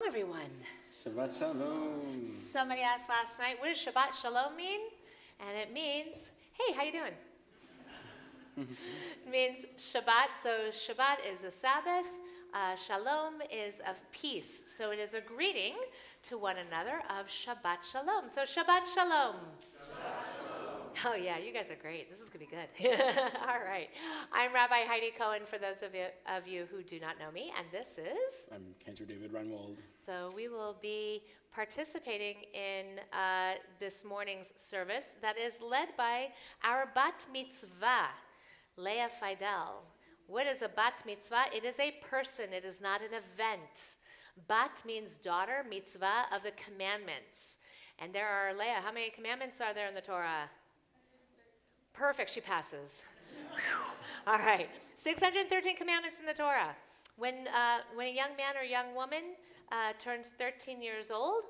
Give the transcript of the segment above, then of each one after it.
everyone. Shabbat Shalom. Somebody asked last night, what does Shabbat Shalom mean? And it means, hey, how you doing? It means Shabbat. So Shabbat is a Sabbath. Shalom is of peace. So it is a greeting to one another of Shabbat Shalom. So Shabbat Shalom. Oh, yeah, you guys are great. This is going to be good. All right. I'm Rabbi Heidi Cohen, for those of you who do not know me, and this is... I'm Cantor David Runwald. So we will be participating in this morning's service that is led by our Bat Mitzvah, Leia Fidel. What is a Bat Mitzvah? It is a person. It is not an event. Bat means daughter, mitzvah, of the commandments. And there are, Leia, how many commandments are there in the Torah? Perfect, she passes. All right, 613 commandments in the Torah. When a young man or young woman turns 13 years old,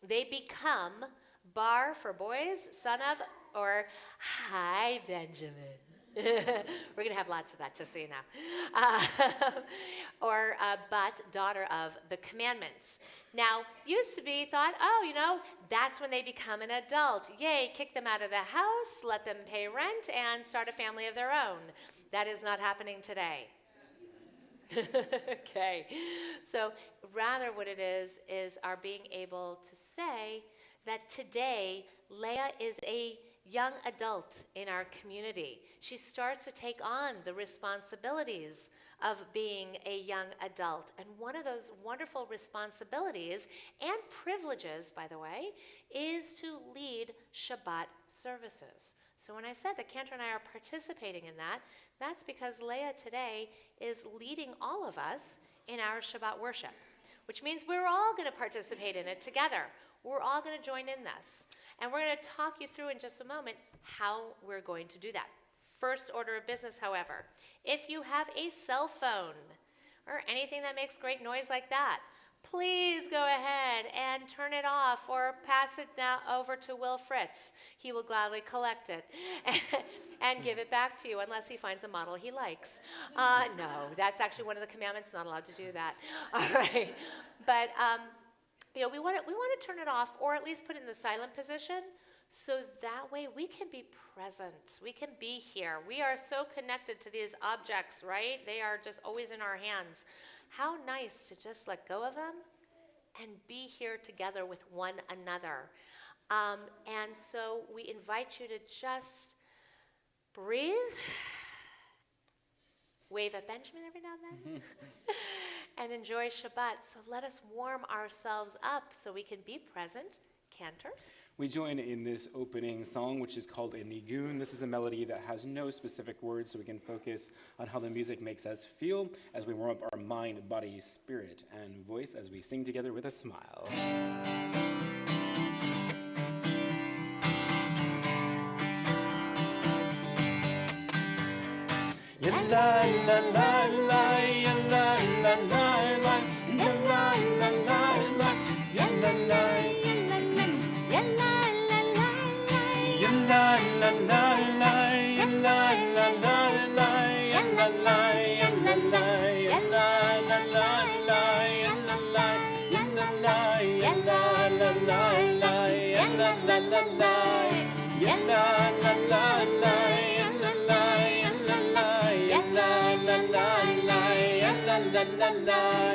they become bar for boys, son of, or hi, Benjamin. We're going to have lots of that, just so you know. Or but daughter of the commandments. Now, used to be thought, oh, that's when they become an adult. Yay, kick them out of the house, let them pay rent, and start a family of their own. That is not happening today. Okay. So rather what it is our being able to say that today, Leia is a young adult in our community. She starts to take on the responsibilities of being a young adult. And one of those wonderful responsibilities and privileges, by the way, is to lead Shabbat services. So when I said that Cantor and I are participating in that, that's because Leia today is leading all of us in our Shabbat worship, which means we're all going to participate in it together. We're all going to join in this. And we're going to talk you through in just a moment how we're going to do that. First order of business, however, if you have a cell phone or anything that makes great noise like that, please go ahead and turn it off or pass it now over to Will Fritz. He will gladly collect it and give it back to you unless he finds a model he likes. No, that's actually one of the commandments, not allowed to do that. All right. But we want to turn it off or at least put it in the silent position so that way we can be present. We can be here. We are so connected to these objects, right? They are just always in our hands. How nice to just let go of them and be here together with one another. And so we invite you to just breathe, wave at Benjamin every now and then, and enjoy Shabbat. So let us warm ourselves up so we can be present. Cantor? We join in this opening song, which is called a nigun. This is a melody that has no specific words, so we can focus on how the music makes us feel as we warm up our mind, body, spirit, and voice as we sing together with a smile. La la la la la, la la la la, la la la la la, la la. La la la la, la la la la, la la la la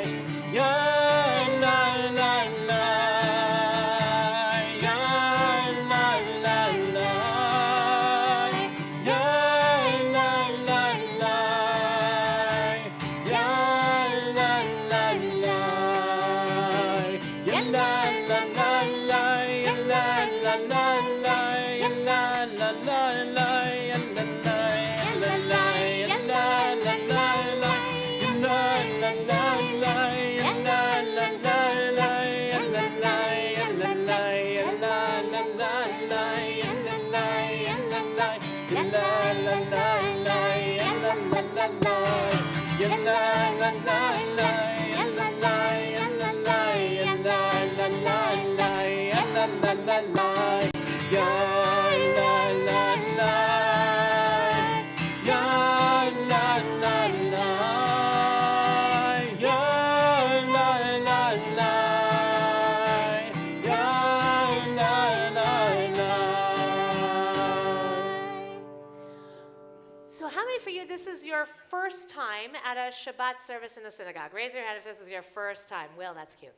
you, this is your first time at a Shabbat service in a synagogue? Raise your hand if this is your first time. Will, that's cute.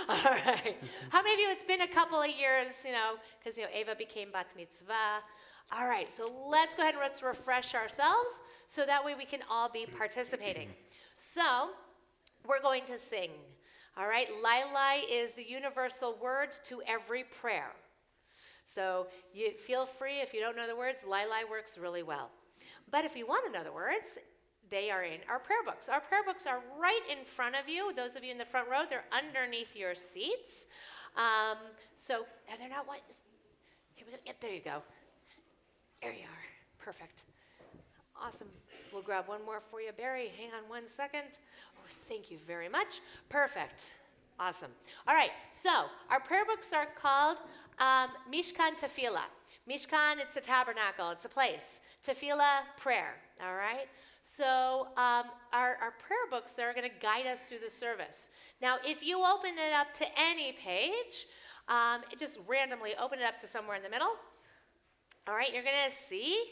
All right. How many of you, it's been a couple of years, because, Ava became Bat Mitzvah. All right, so let's go ahead and let's refresh ourselves so that way we can all be participating. So, we're going to sing. All right, Leia is the universal word to every prayer. So you feel free, if you don't know the words, Leia works really well. But if you want to know the words, they are in our prayer books. Our prayer books are right in front of you. Those of you in the front row, they're underneath your seats. So, they're not one. Here we go. Yep, there you go. There you are. Perfect. Awesome. We'll grab one more for you, Barry. Hang on one second. Oh, thank you very much. Perfect. Awesome. All right, so our prayer books are called Mishkan Tefillah. Mishkan, it's a tabernacle, it's a place. Tefillah, prayer, all right? So our prayer books are going to guide us through the service. Now, if you open it up to any page, just randomly open it up to somewhere in the middle, all right, you're going to see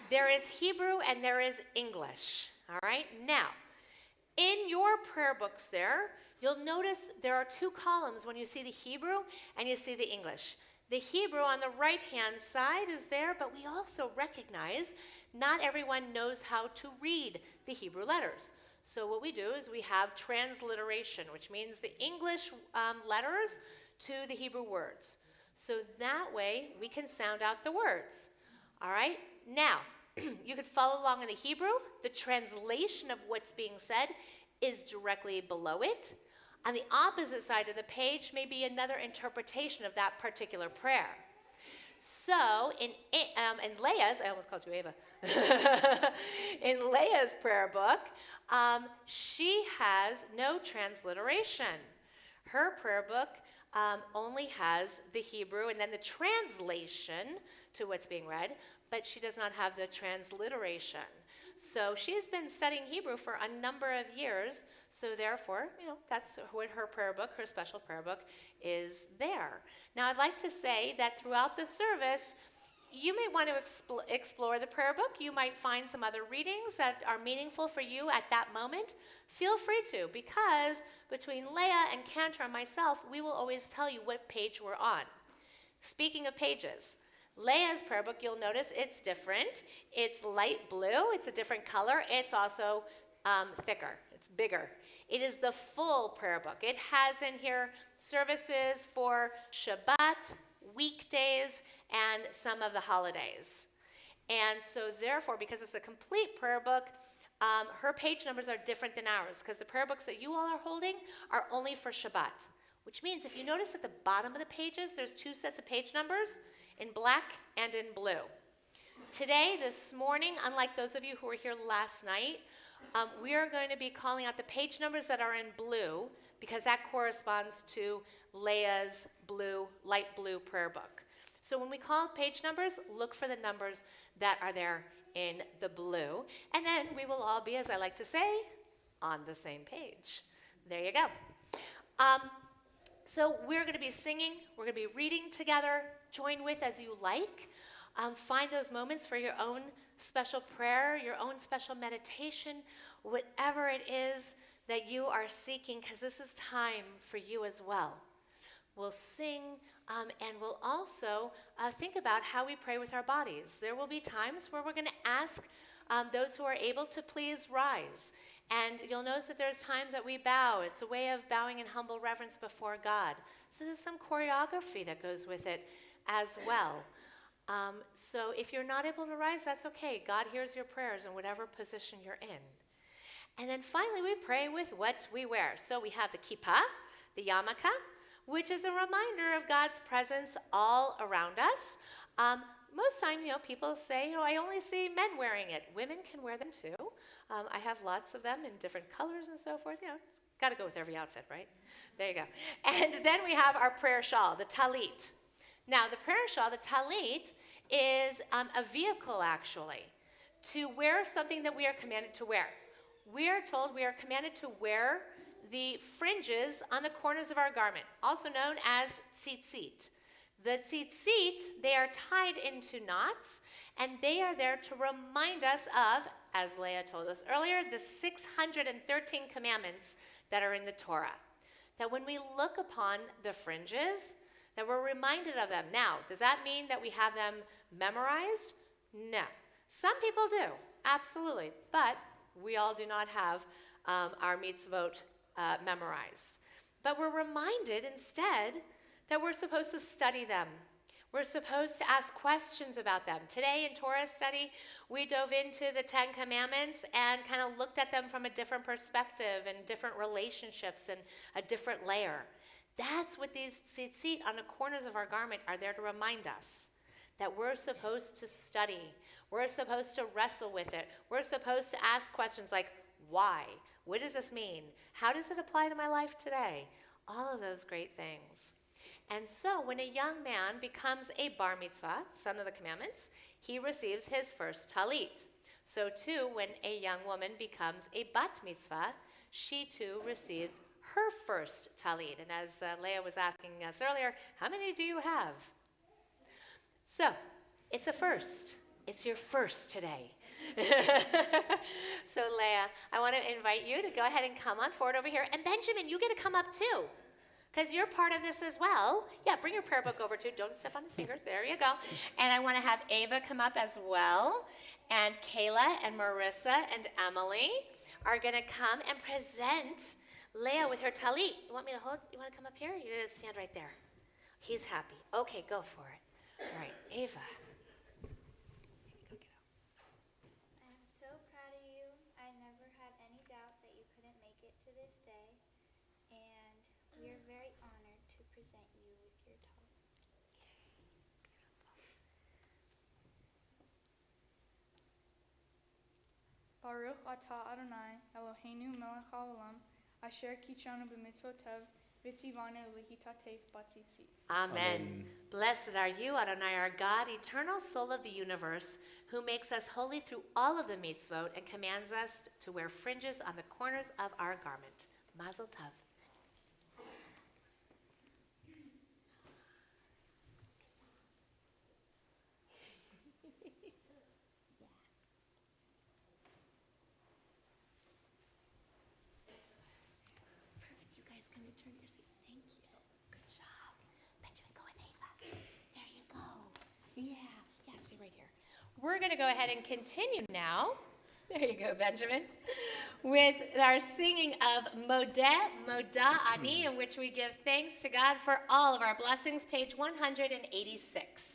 there is Hebrew and there is English, all right? Now, in your prayer books there, you'll notice there are two columns when you see the Hebrew and you see the English. The Hebrew on the right-hand side is there, but we also recognize not everyone knows how to read the Hebrew letters. So what we do is we have transliteration, which means the English letters to the Hebrew words. So that way we can sound out the words. All right? Now, you could follow along in the Hebrew. The translation of what's being said is directly below it. On the opposite side of the page may be another interpretation of that particular prayer. So in Leia's, I almost called you Ava. In Leia's prayer book, she has no transliteration. Her prayer book only has the Hebrew and then the translation to what's being read, but she does not have the transliteration. So she's been studying Hebrew for a number of years, so therefore, that's what her prayer book, her special prayer book, is there. Now, I'd like to say that throughout the service, you may want to explore the prayer book. You might find some other readings that are meaningful for you at that moment. Feel free to, because between Leia and Cantor and myself, we will always tell you what page we're on. Speaking of pages, Leia's prayer book, you'll notice it's different. It's light blue. It's a different color. It's also thicker. It's bigger. It is the full prayer book. It has in here services for Shabbat, weekdays, and some of the holidays. And so therefore, because it's a complete prayer book, her page numbers are different than ours, because the prayer books that you all are holding are only for Shabbat, which means if you notice at the bottom of the pages, there's two sets of page numbers, in black and in blue. Today, this morning, unlike those of you who were here last night, we are going to be calling out the page numbers that are in blue, because that corresponds to Leia's light blue prayer book. So when we call page numbers, look for the numbers that are there in the blue, and then we will all be, as I like to say, on the same page. There you go. So we're going to be singing, we're going to be reading together. Join with as you like. Find those moments for your own special prayer, your own special meditation, whatever it is that you are seeking, because this is time for you as well. We'll sing, and we'll also think about how we pray with our bodies. There will be times where we're going to ask those who are able to please rise. And you'll notice that there's times that we bow. It's a way of bowing in humble reverence before God. So there's some choreography that goes with it as well. So if you're not able to rise, that's okay. God hears your prayers in whatever position you're in. And then finally, we pray with what we wear. So we have the kippah, the yarmulke, which is a reminder of God's presence all around us. Most time, people say, I only see men wearing it. Women can wear them too. I have lots of them in different colors and so forth. Got to go with every outfit, right? There you go. And then we have our prayer shawl, the talit. Now, the prayer shawl, the talit, is a vehicle, actually, to wear something that we are commanded to wear. We are told we are commanded to wear the fringes on the corners of our garment, also known as tzitzit. The tzitzit, they are tied into knots, and they are there to remind us of, as Leia told us earlier, the 613 commandments that are in the Torah. That when we look upon the fringes, that we're reminded of them. Now, does that mean that we have them memorized? No. Some people do, absolutely. But we all do not have our mitzvot memorized. But we're reminded instead that we're supposed to study them. We're supposed to ask questions about them. Today in Torah study, we dove into the 10 Commandments and kind of looked at them from a different perspective and different relationships and a different layer. That's what these tzitzit on the corners of our garment are there to remind us. That we're supposed to study. We're supposed to wrestle with it. We're supposed to ask questions like, why? What does this mean? How does it apply to my life today? All of those great things. And so when a young man becomes a bar mitzvah, son of the commandments, he receives his first talit. So too, when a young woman becomes a bat mitzvah, she too receives her first talit. And as Leia was asking us earlier, how many do you have? So, it's a first. It's your first today. So Leia, I want to invite you to go ahead and come on forward over here. And Benjamin, you get to come up too, because you're part of this as well. Yeah, bring your prayer book over too. Don't step on his fingers. There you go. And I want to have Ava come up as well. And Kayla and Marissa and Emily are going to come and present Leia with her talit. You want me to hold? You want to come up here? You're going to stand right there. He's happy. Okay, go for it. All right, Ava. I'm so proud of you. I never had any doubt that you couldn't make it to this day. And we are very honored to present you with your talent. Baruch atah Adonai Eloheinu melech haolam asher kichanu b'mitzvot tov v'tzivanu lehitatef batzitzit. Amen. Blessed are you, Adonai, our God, eternal soul of the universe, who makes us holy through all of the mitzvot and commands us to wear fringes on the corners of our garment. Mazel tov. Perfect. You guys can return your seat. Thank you. Good job. Benjamin, go with Ava. There you go. Yeah, stay right here. We're going to go ahead and continue now. There you go, Benjamin. With our singing of Modeh, Moda Ani, in which we give thanks to God for all of our blessings, page 186.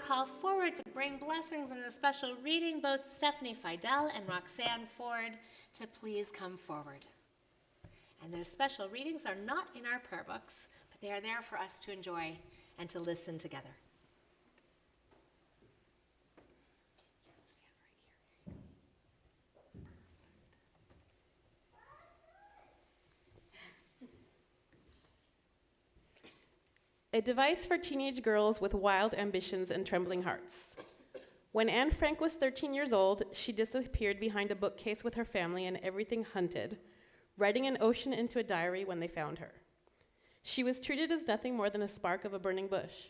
Call forward to bring blessings and a special reading, both Stephanie Fidel and Roxanne Ford, to please come forward. And their special readings are not in our prayer books, but they are there for us to enjoy and to listen together. A device for teenage girls with wild ambitions and trembling hearts. When Anne Frank was 13 years old, she disappeared behind a bookcase with her family and everything hunted, writing an ocean into a diary when they found her. She was treated as nothing more than a spark of a burning bush.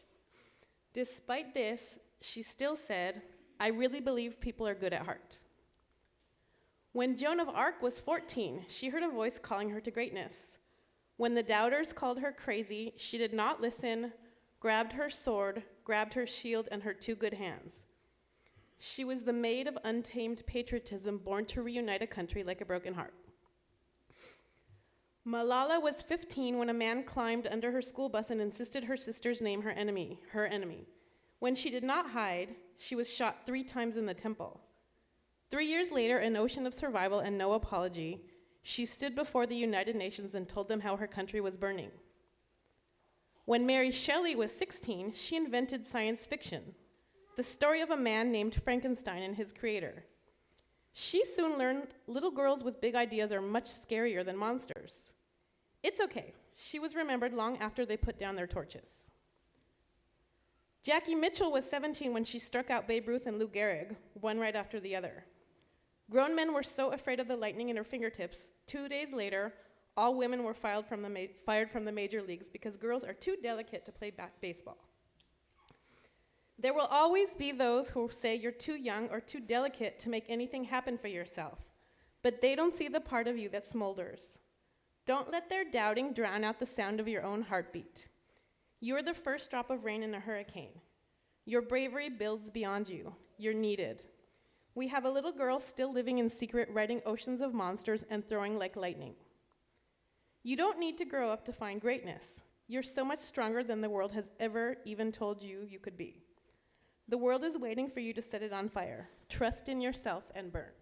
Despite this, she still said, "I really believe people are good at heart." When Joan of Arc was 14, she heard a voice calling her to greatness. When the doubters called her crazy, she did not listen, grabbed her sword, grabbed her shield and her two good hands. She was the maid of untamed patriotism, born to reunite a country like a broken heart. Malala was 15 when a man climbed under her school bus and insisted her sisters name her enemy. When she did not hide, she was shot 3 times in the temple. 3 years later, an ocean of survival and no apology, she stood before the United Nations and told them how her country was burning. When Mary Shelley was 16, she invented science fiction, the story of a man named Frankenstein and his creator. She soon learned little girls with big ideas are much scarier than monsters. It's okay. She was remembered long after they put down their torches. Jackie Mitchell was 17 when she struck out Babe Ruth and Lou Gehrig, one right after the other. Grown men were so afraid of the lightning in her fingertips, 2 days later, all women were fired from the major leagues because girls are too delicate to play baseball. There will always be those who say you're too young or too delicate to make anything happen for yourself, but they don't see the part of you that smolders. Don't let their doubting drown out the sound of your own heartbeat. You're the first drop of rain in a hurricane. Your bravery builds beyond you. You're needed. We have a little girl still living in secret, writing oceans of monsters and throwing like lightning. You don't need to grow up to find greatness. You're so much stronger than the world has ever even told you you could be. The world is waiting for you to set it on fire. Trust in yourself and burn.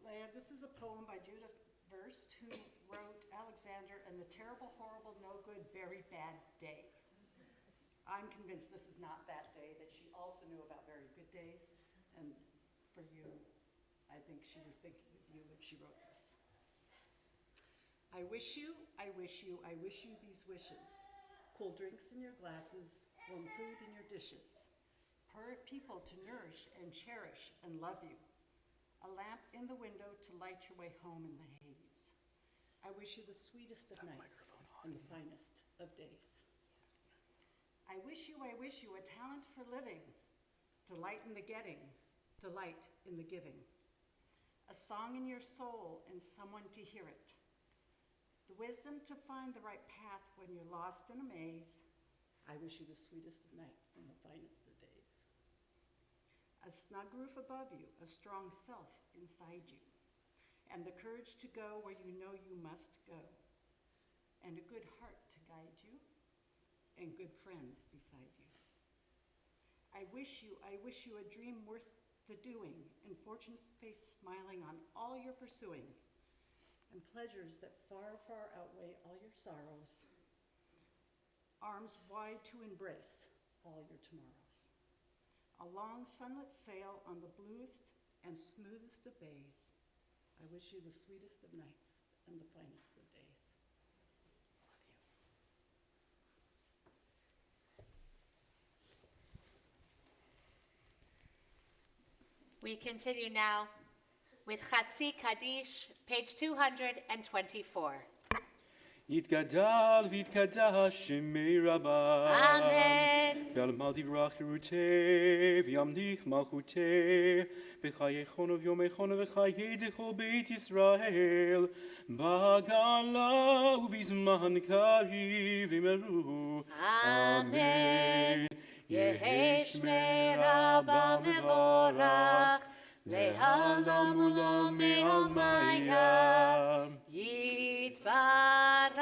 Leia, this is a poem by Judith Verst, who wrote Alexander and the Terrible, Horrible, No Good, Very Bad Day. I'm convinced this is not that day, that she also knew about very good days. And for you, I think she was thinking of you when she wrote this. I wish you, I wish you, I wish you these wishes. Cool drinks in your glasses, warm food in your dishes. People to nourish and cherish and love you. A lamp in the window to light your way home in the haze. I wish you the sweetest of nights and the finest of days. I wish you a talent for living, delight in the getting, delight in the giving. A song in your soul and someone to hear it. The wisdom to find the right path when you're lost in a maze. I wish you the sweetest of nights and the finest of days. A snug roof above you, a strong self inside you, and the courage to go where you know you must go, and a good heart to guide you, and good friends beside you. I wish you a dream worth the doing, and fortune's face smiling on all you're pursuing, and pleasures that far, far outweigh all your sorrows, arms wide to embrace all your tomorrows. A long sunlit sail on the bluest and smoothest of bays. I wish you the sweetest of nights and the finest of days. We continue now with Chatzi Kaddish, page 224. יתגדל ויתקדש שמי רבה. אמן. ועלמא דברך חירותי וימליך מלכותי בחייכון וביומכון וחיי דכל בית ישראל בגאולה ובזמן קריב אמרו אמן. יהי שמי רבה מבורך לעולם ולעולמי עלמיא. יתברך.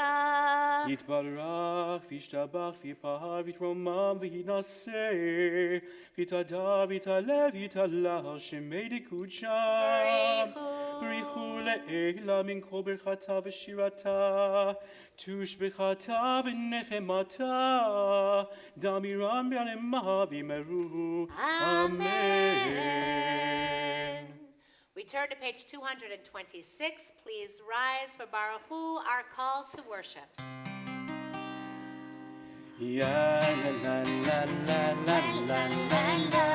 יתברך וישתבח ויפאר ויתרומם ויתנשא ויתהדר ויתעלה ויתהלל שמי דקודשם בריחו לעילה מן כל ברכתה ושירתה תושבחתה ונחמתה דמירם בעלמה ואמרו אמן. We turn to page 226. Please rise for Baruch Hu, our call to worship. Ya la la la la la la la la.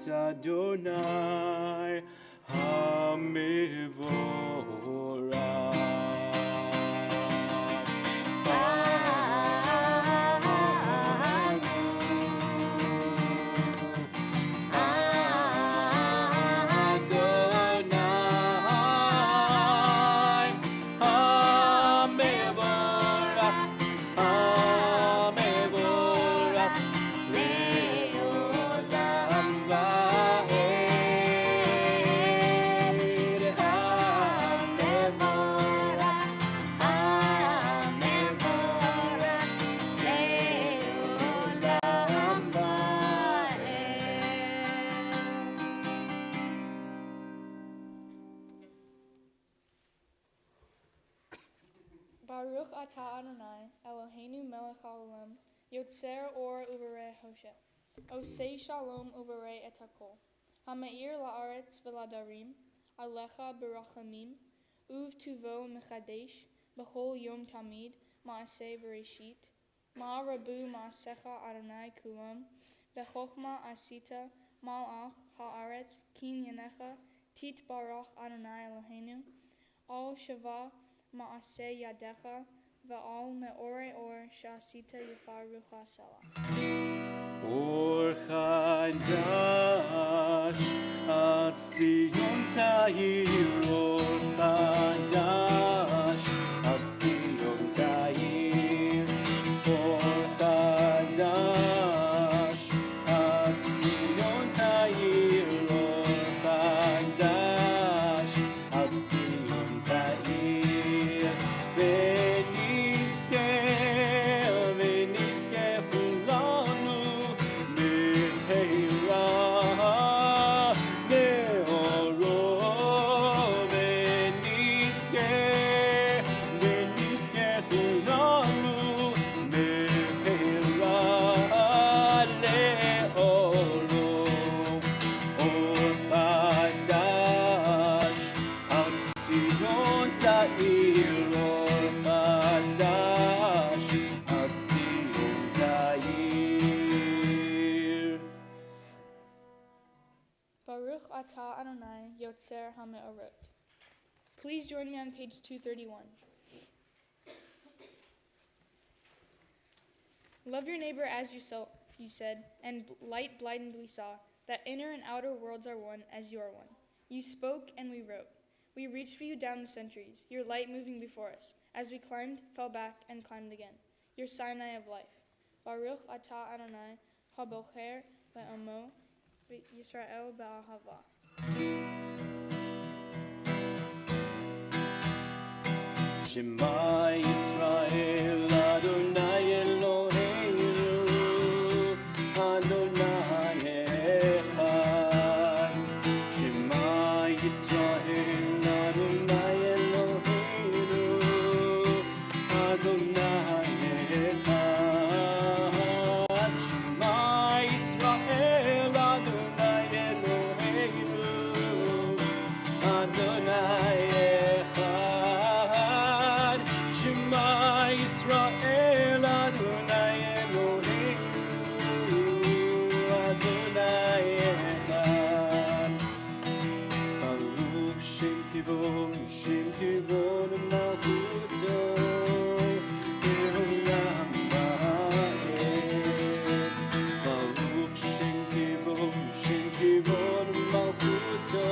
את אדוני המבורך. Baruch atah Adonai, Eloheinu melech haolam, yotzer or uberei hoshe. Osei shalom uberei et hakol. Ha'me'ir la'aretz v'ladarim, alecha berachamim, uv tuvo mechadesh, b'chol yom tamid, ma'aseh bereshit. Ma'arabu ma'asecha Adonai kulam, b'chochma asita, mal'ach ha'aretz, kin yanecha, tit barach Adonai Eloheinu, al shava ma'aseh yadecha, va'al me'ore or sha'asita yifarucha selah. Or chadash at Zion ta'ir, or chadash at Zion ta'ir, or chadash at Zion ta'ir, or chadash at Zion ta'ir, ונזכה כולנו במהרה לאורו, ונזכה כולנו במהרה לאורו. אור חדש על ציון תאיר, אור חדש על ציון תאיר. Baruch atah Adonai, yotzer ha'me'orot. Please join me on page 231. Love your neighbor as yourself, you said, and light blighted we saw, that inner and outer worlds are one, as you are one. You spoke and we wrote. We reached for you down the centuries, your light moving before us. As we climbed, fell back, and climbed again. Your Sinai of life. Baruch atah Adonai, habocher ve'amo, Yisrael ba'ahava. Shema Yisrael, Adonai Eloheinu, Adonai Echad. Shema Yisrael, Adonai Eloheinu, Adonai Echad. Shema Yisrael, Adonai Eloheinu, Adonai Echad. Shema Yisrael, Adonai Eloheinu, Adonai Echad. Baruch Shem Kivon Malchuto, Le'olam va'ed. Baruch Shem Kivon Malchuto,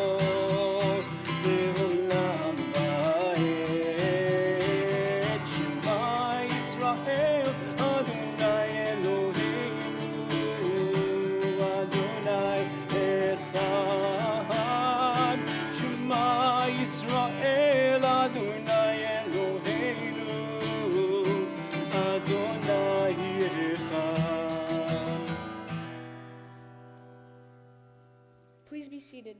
Le'olam va'ed. Shema Yisrael, Adonai Eloheinu, Adonai Echad. Shema Yisrael, Adonai Eloheinu, Adonai Echad. Please be seated.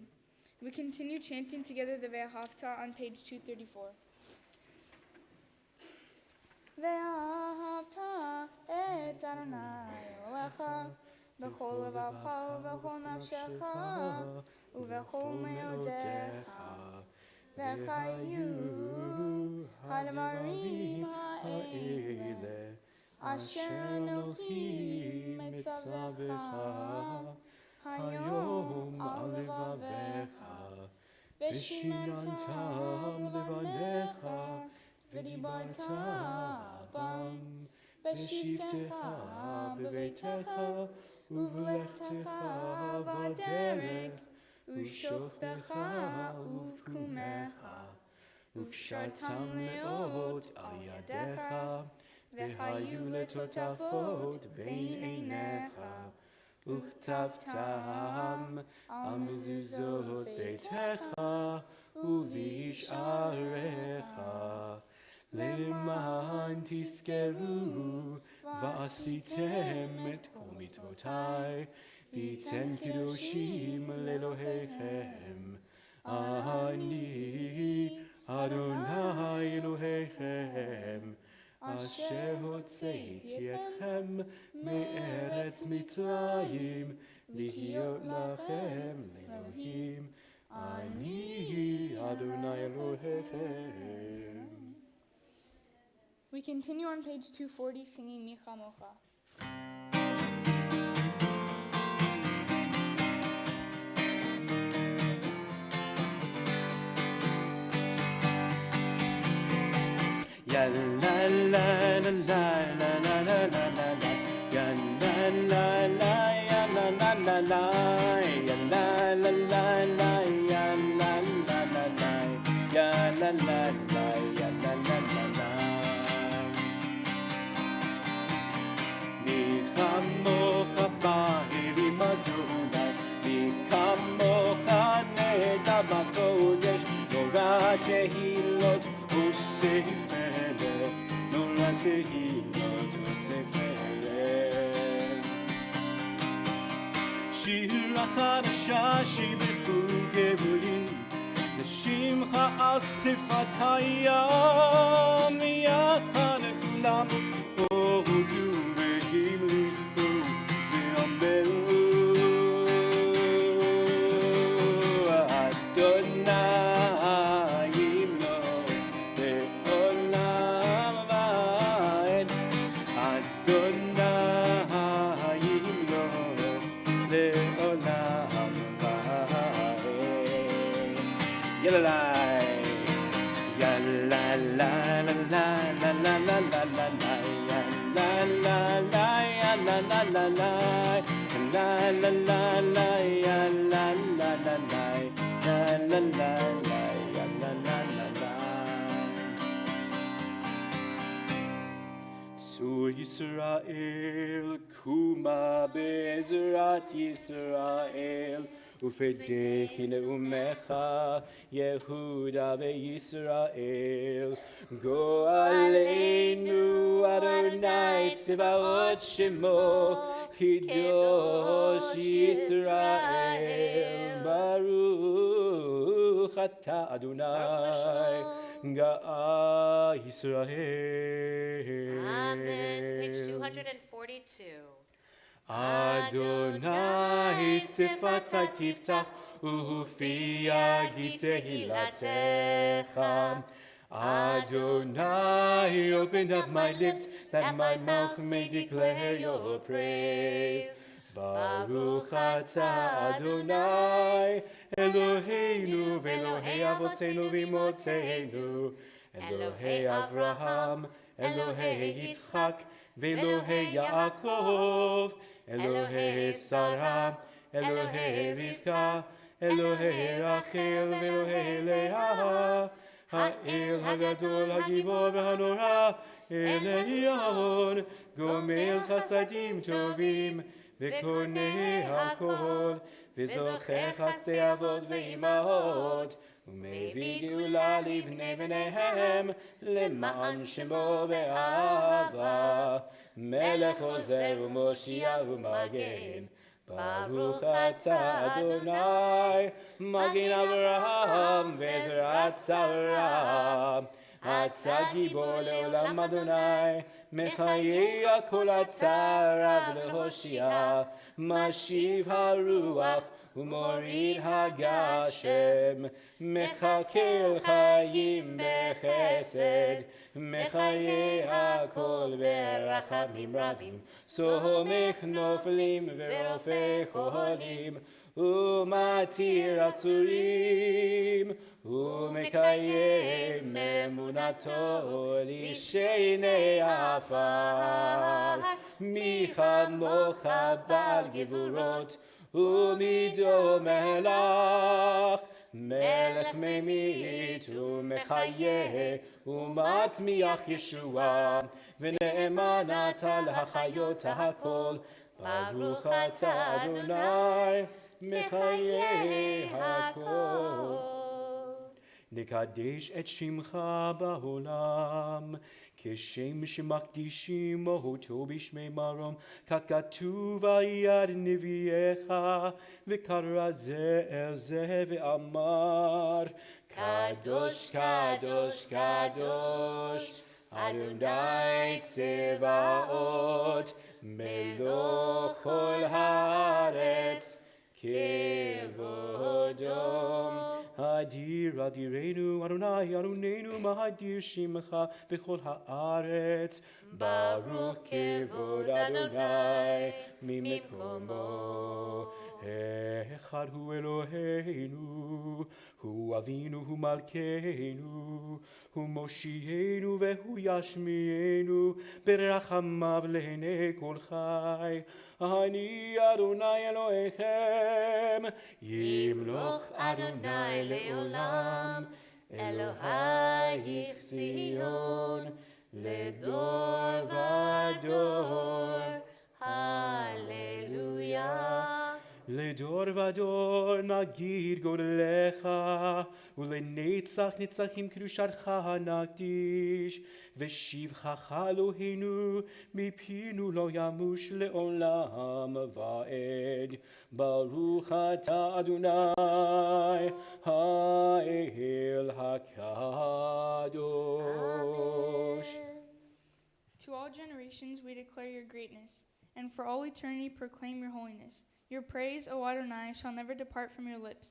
We continue chanting together the Ve'ahavta on page 234. Ve'ahavta et Adonai Elohecha b'chol levacha u'b'chol nafshecha u'b'chol me'odecha v'chayu hadvarim ha'ele asher Elohim mitzavecha היום על לבביך, ושיננתם לבניך, ודיברת בם, בשבתך בביתך, ובלכתך בדרך, ושוכבך ובקומך, וקשרתם לאות על ידיך, והיו לטוטפות בין עיניך, וכתבתם על מזוזות ביתך ובשעריך, למען תזכרו ועשיתם את כל מצוותי, ויתן קדושים לאלוהיכם. אני אדוני אלוהיכם, אשר הוצאתי אתכם מארץ מצרים, להיות לכם לאלוהים. אני אדוני אלוהיכם. We continue on page 240 singing Mi Chamocha. Ya la la la la la la la la la la. Ya la la la ya la la la la. Ya la la la la ya la la la la. Ya la la la ya la la la la. Mi chamocha ba'elim Adonai, mi chamocha neda b'kodesh, nora tehilot וספר, נולד תהילות וספר. שיר החדשה שיבחו גבולים, זה שמחה על שפת הים, יחד כולם הודו והמליכו ואמרו Sur Yisrael, Kuma Be'ezrat Yisrael, Ufedechi Neumecha, Yehuda veYisrael. Go Aleinu Adonai Tzevaot Shemo, Kidosh Yisrael, Baruch Ata Adonai, Ga'a Yisrael. Amen. Page 242. Adonai Sefatai Tiftach Ufi Tehillatcha. Adonai, open up my lips that my mouth may declare your praise. Baruch Ata Adonai Eloheinu ve'Elohei Avotenu v'Imotenu, Elohei Avraham, Elohei Yitzchak, ve'Elohei Yaakov, Elohei Sarah, Elohei Rivka, Elohei Rachel, ve'Elohei Leah, Ha'el Hagadol Hagibor v'Hanora, Elion, Gomel Chasadim Tovim, ve'Konei Hakol, ve'Zocher Chasei Avot ve'Imahot, ומביא גאולה לבני בניהם, למען שמו באהבה. מלך עוזר ומושיע ומגן, ברוך אתה אדוני, מגן אברהם ועזרת שרה. אתה גיבור לעולם אדוני, מחיה כל אתה רב להושיע, משיב הרוח ומוריד הגשם, מחכה חיים בחסד, מחיי הכל ברחמים רבים, סומך נופלים ורופא חולים, ומתיר אסורים, ומקיים אמונתו לשני עפר. מי כמוך בעל גבורות, ומידו מלך, מלך ממית ומחיה, ומצמיח ישועה, ונאמן אתה להחיות הכל. ברוך אתה אדוני מחיי הכל. נקדש את שמך בעולם, כשם שמקדישים אותו בשמי מרום, ככתוב על יד נביאך, וקרא זה אל זה ואמר, קדוש קדוש קדוש אדוני צבאות, מלוך כל הארץ כבודו. אדיר אדירנו אדוני אדוננו מאדיר שמך בכל הארץ, ברוך כבוד אדוני ממקומו. אחד הוא אלוהינו, הוא אבינו, הוא מלכנו, הוא מושיענו והוא ישמיענו, ברחמיו לעיני כל חי. אני אדוני אלוהיכם, ימלוך אדוני לעולם, אלוהי ציון, לדור ודור. הללויה. לדור ודור נגיד גודלך, ולנצח נצחים קדושתך נקדיש, ושבחך אלוהינו מפינו לא ימוש לעולם ועד. ברוך אתה אדוני האל הקדוש. To all generations we declare your greatness, and for all eternity proclaim your holiness. Your praise, O Adonai, shall never depart from your lips.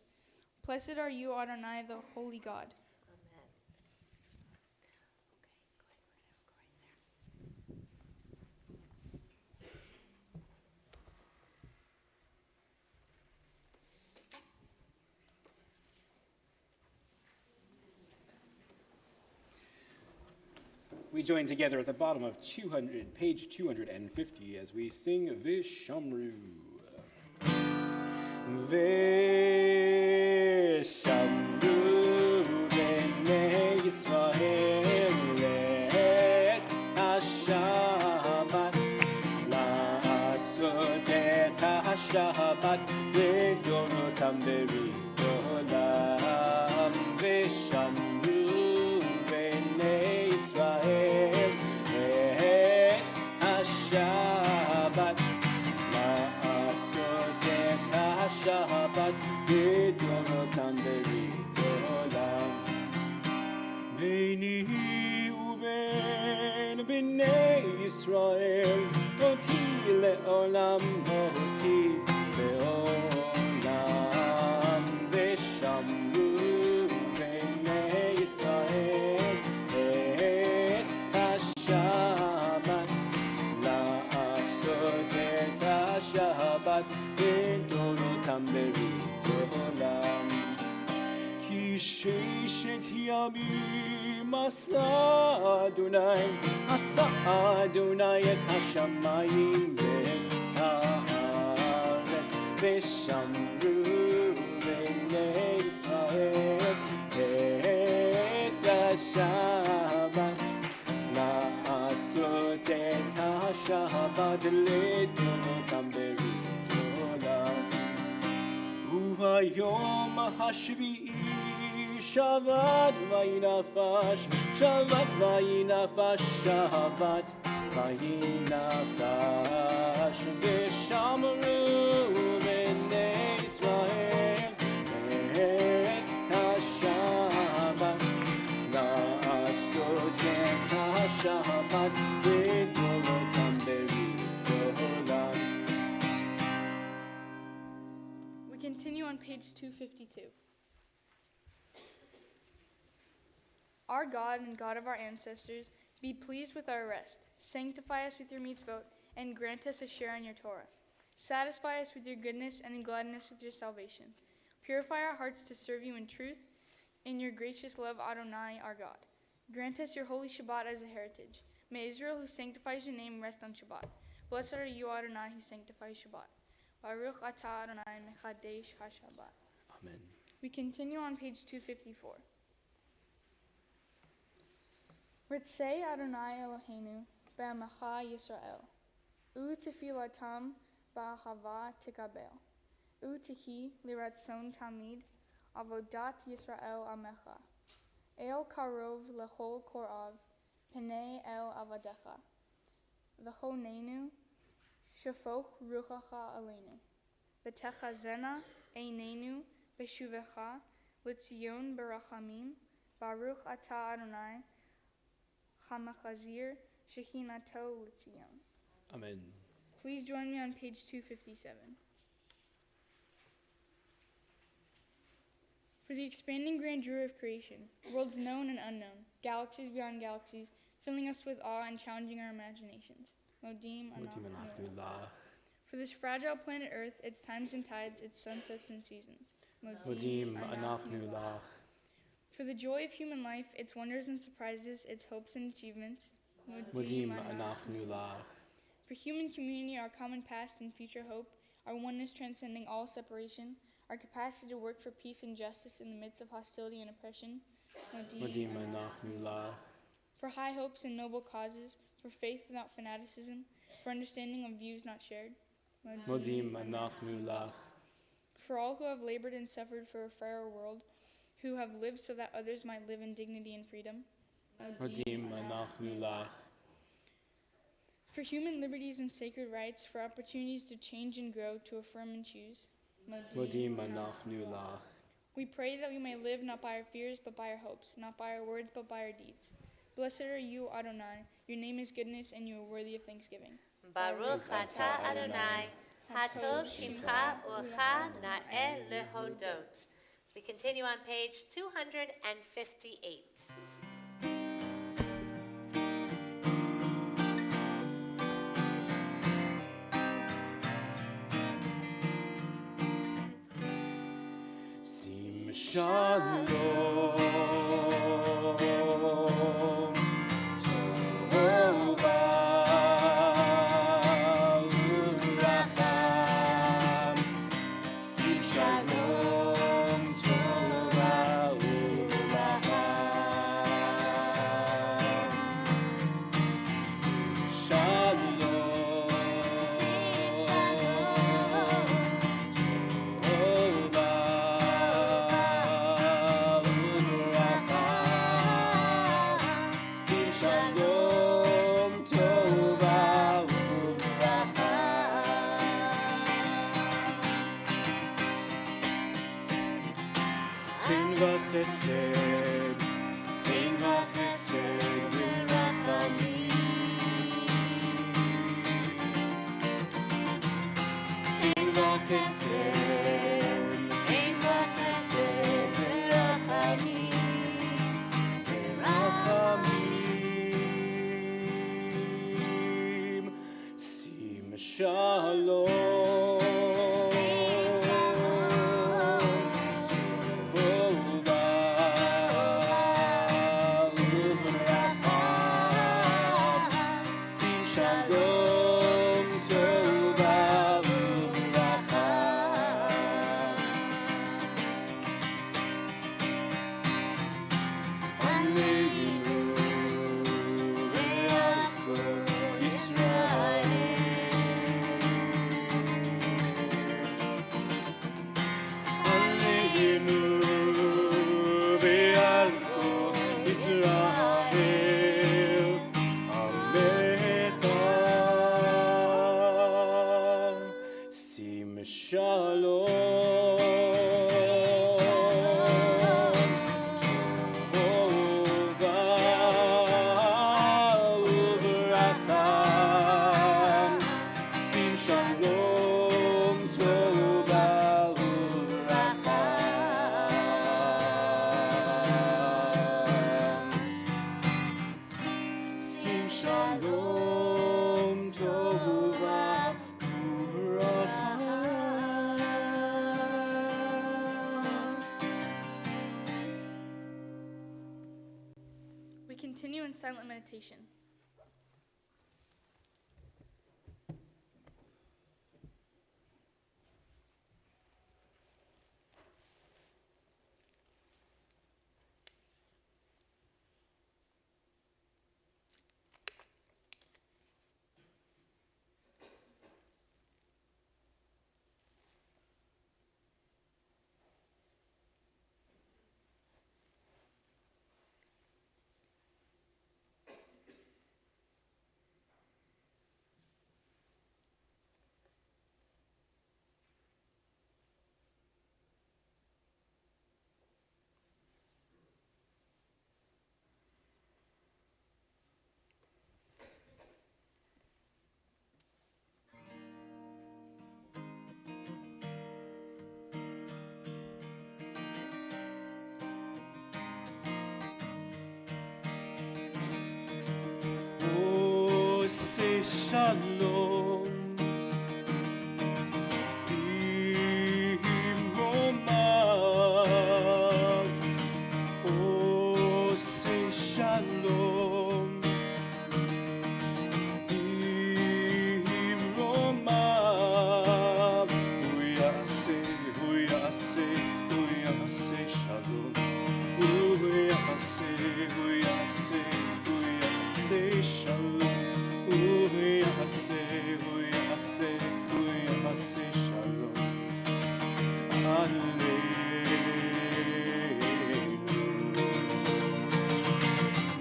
Blessed are you, Adonai, the holy God. Amen. We join together at the bottom of page 250 as we sing Vishamru. Vishamru b'nei Yisrael et ha-Shabbat, la'asot et ha-Shabbat v'dorotam berit olam. Vishamru b'nei Yisrael et ha-Shabbat, la'asot et ha-Shabbat v'dorotam berit olam. ביני ובין בני ישראל אותי לעולם, אותי לעולם. ושמרו בני ישראל את השבת, לעשות את השבת ודורותם ברית עולם. כי ששת ימים עשה אדוני את השמיים ואת הארץ, ושמרו בני ישראל את השבת, לעשות את השבת לדורותם ברית עולם. וביום השביעי שבת וינפש, שבת וינפש, שבת וינפש. ושמרו בני ישראל את השבת, לעשות את השבת ודורותם ברית עולם. We continue page 252. Our God and God of our ancestors, be pleased with our rest. Sanctify us with your mitzvot, and grant us a share in your Torah. Satisfy us with your goodness and in gladness with your salvation. Purify our hearts to serve you in truth, in your gracious love, Adonai, our God. Grant us your holy Shabbat as a heritage. May Israel, who sanctifies your name, rest on Shabbat. Blessed are you, Adonai, who sanctifies Shabbat. Baruch atah Adonai mechadesh ha-Shabbat. Amen. We continue on page 254. Ritzei Adonai Eloheinu be'amacha Yisrael. Tefilatam ba'ahava tikabel. Tehi liratzon tamid avodat Yisrael amecha. El karov lechol korav penei el avadecha. V'chonenu shafoch ruchacha aleinu. V'techazena einenu beshuvecha l'tzion berachamim. Baruch atah Adonai Hamachazir Shechinato L'Tzion. Amen. Please join me on page 257. For the expanding grandeur of creation, worlds known and unknown, galaxies beyond galaxies, filling us with awe and challenging our imaginations. Modim Anach Nulah. For this fragile planet Earth, its times and tides, its sunsets and seasons. Modim Anach Nulah. For the joy of human life, its wonders and surprises, its hopes and achievements. Modim Anach Nulah. For human community, our common past and future hope, our oneness transcending all separation, our capacity to work for peace and justice in the midst of hostility and oppression. Modim Anach Nulah. For high hopes and noble causes, for faith without fanaticism, for understanding of views not shared. Modim Anach Nulah. For all who have labored and suffered for a fairer world, who have lived so that others might live in dignity and freedom. Modim Anach Nulah. For human liberties and sacred rights, for opportunities to change and grow, to affirm and choose. Modim Anach Nulah. We pray that we may live not by our fears, but by our hopes, not by our words, but by our deeds. Blessed are you, Adonai. Your name is goodness, and you are worthy of thanksgiving. Baruch atah Adonai, hatov shimcha u'cha na'eh lehodot. As we continue on page 258. Sim Shalom. continue in silent meditation. Oh, say shalom. Imromav. Oh, say shalom. Imromav. Huyase, huyase, huyase shalom. Huyase, huyase, huyase shalom. Huyase, huyase, huyase shalom. Hallelujah.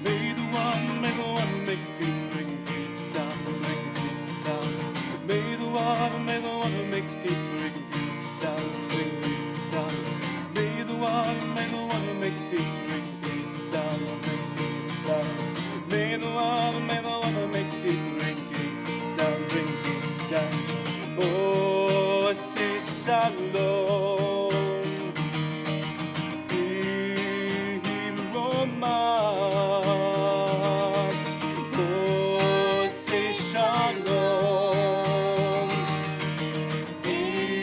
May the one who makes peace bring peace down, bring peace down. May the one who makes peace bring peace down, bring peace down. May the one who makes peace bring peace down, bring peace down. May the one who makes peace bring peace down, bring peace down. Oh, say shalom. Imromav. Oh, say shalom. Imromav.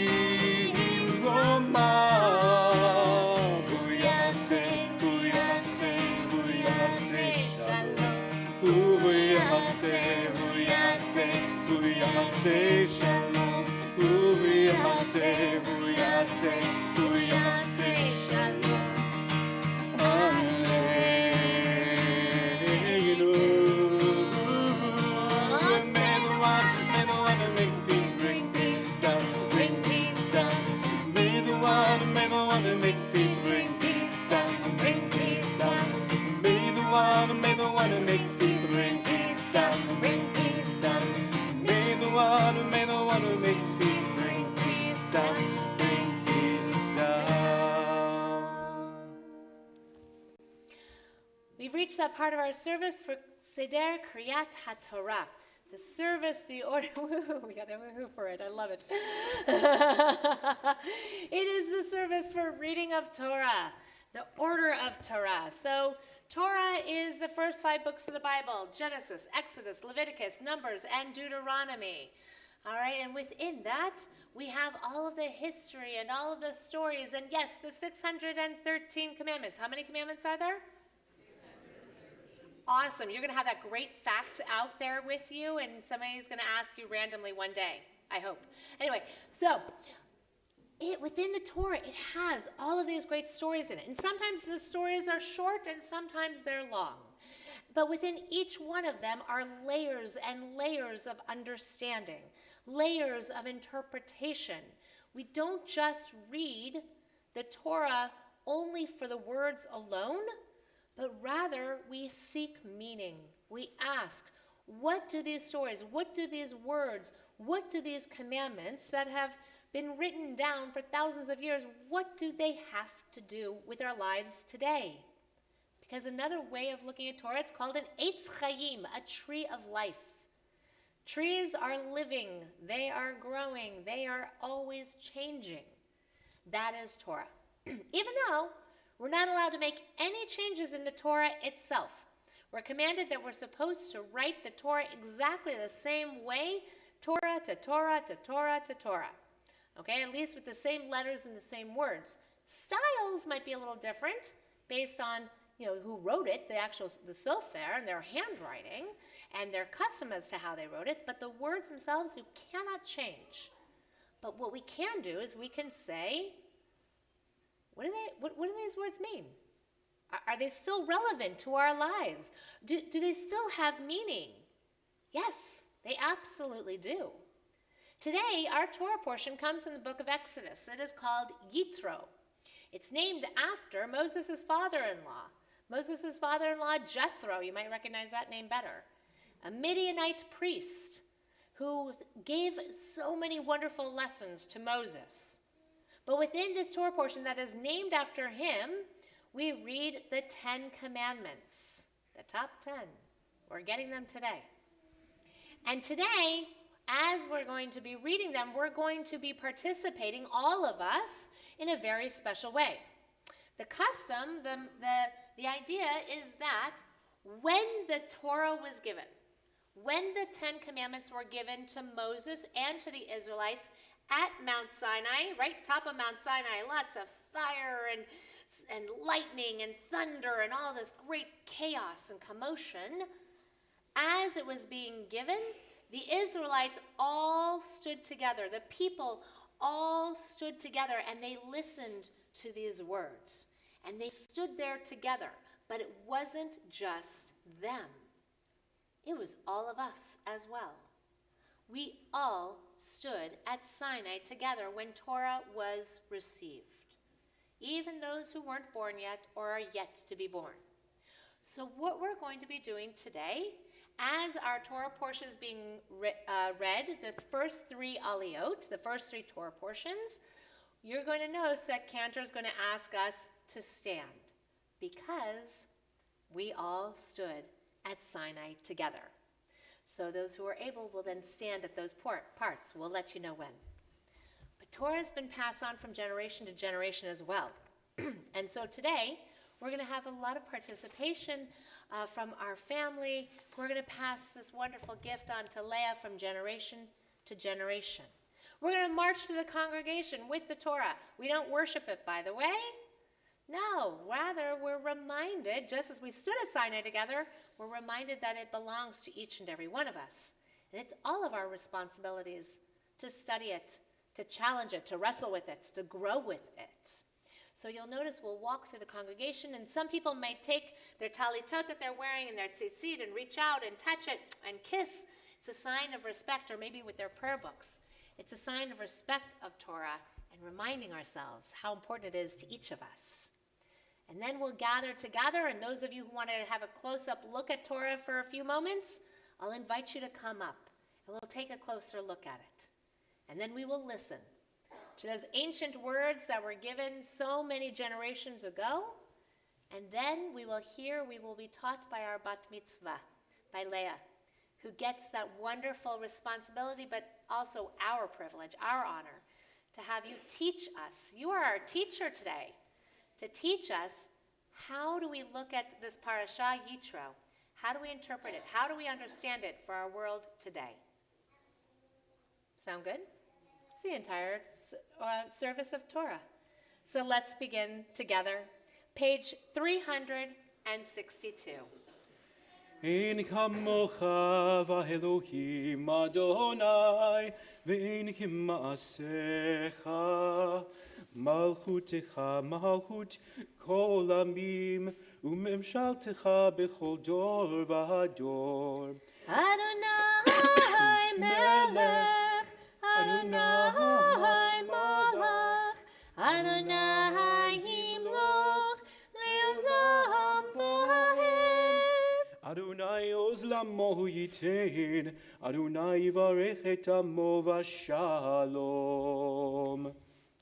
Huyase, huyase, huyase shalom. Huyase, huyase, huyase shalom. Huyase, huyase, huyase shalom. Hallelujah. May the one who makes peace bring peace down, bring peace down. May the one who makes peace bring peace down, bring peace down. May the one who makes peace bring peace down, bring peace down. May the one who makes peace bring peace down, bring peace down. We've reached that part of our service for Seder Kriyat HaTorah. The service, the order, woohoo, we got a woohoo for it, I love it. It is the service for reading of Torah, the order of Torah. So Torah is the first 5 books of the Bible: Genesis, Exodus, Leviticus, Numbers, and Deuteronomy. All right, and within that, we have all of the history and all of the stories, and yes, the 613 commandments. How many commandments are there? Awesome. You're going to have that great fact out there with you, and somebody's going to ask you randomly one day, I hope. Anyway, so within the Torah, it has all of these great stories in it. And sometimes the stories are short, and sometimes they're long. But within each one of them are layers and layers of understanding, layers of interpretation. We don't just read the Torah only for the words alone, but rather we seek meaning. We ask, what do these stories, what do these words, what do these commandments that have been written down for thousands of years, what do they have to do with our lives today? Because another way of looking at Torah, it's called an Eitz Chaim, a tree of life. Trees are living, they are growing, they are always changing. That is Torah. Even though we're not allowed to make any changes in the Torah itself. We're commanded that we're supposed to write the Torah exactly the same way, Torah to Torah to Torah to Torah. Okay, at least with the same letters and the same words. Styles might be a little different based on who wrote it, the sofer, and their handwriting, and their custom as to how they wrote it, but the words themselves you cannot change. But what we can do is we can say, what do these words mean? Are they still relevant to our lives? Do they still have meaning? Yes, they absolutely do. Today, our Torah portion comes from the book of Exodus. It is called Yitro. It's named after Moses' father-in-law. Moses' father-in-law, Jethro, you might recognize that name better, a Midianite priest who gave so many wonderful lessons to Moses. But within this Torah portion that is named after him, we read the 10 Commandments, the top 10. We're getting them today. And today, as we're going to be reading them, we're going to be participating, all of us, in a very special way. The custom, the idea is that when the Torah was given, when the 10 Commandments were given to Moses and to the Israelites at Mount Sinai, right top of Mount Sinai, lots of fire and lightning and thunder and all this great chaos and commotion, as it was being given, the Israelites all stood together. The people all stood together and they listened to these words. And they stood there together. But it wasn't just them. It was all of us as well. We all stood at Sinai together when Torah was received. Even those who weren't born yet or are yet to be born. So what we're going to be doing today, as our Torah portion is being read, the first 3 aliyot, the first 3 Torah portions, you're going to notice that Cantor is going to ask us to stand because we all stood at Sinai together. So those who are able will then stand at those parts. We'll let you know when. But Torah has been passed on from generation to generation as well. And so today, we're going to have a lot of participation from our family. We're going to pass this wonderful gift on to Leia from generation to generation. We're going to march through the congregation with the Torah. We don't worship it, by the way. No, rather we're reminded, just as we stood at Sinai together, we're reminded that it belongs to each and every one of us. And it's all of our responsibilities to study it, to challenge it, to wrestle with it, to grow with it. So you'll notice we'll walk through the congregation, and some people might take their talitot that they're wearing and their tzitzit and reach out and touch it and kiss. It's a sign of respect, or maybe with their prayer books. It's a sign of respect of Torah and reminding ourselves how important it is to each of us. And then we'll gather together, and those of you who want to have a close-up look at Torah for a few moments, I'll invite you to come up, and we'll take a closer look at it. And then we will listen to those ancient words that were given so many generations ago, and then we will be taught by our bat mitzvah, by Leia, who gets that wonderful responsibility, but also our privilege, our honor, to have you teach us. You are our teacher today. To teach us how do we look at this parasha, Yitro? How do we interpret it? How do we understand it for our world today? Sound good? It's the entire service of Torah. So let's begin together. Page 362. Ein kamocha v'Elohim Adonai, ve'ein kima'asecha. Malchutecha, malchut kol amim, umemshaltecha bechol dor v'ador. Adonai melech, Adonai malach, Adonai himloch, le'olam v'ahed. Adonai oz lamo yitein, Adonai yivarech et amo v'shalom.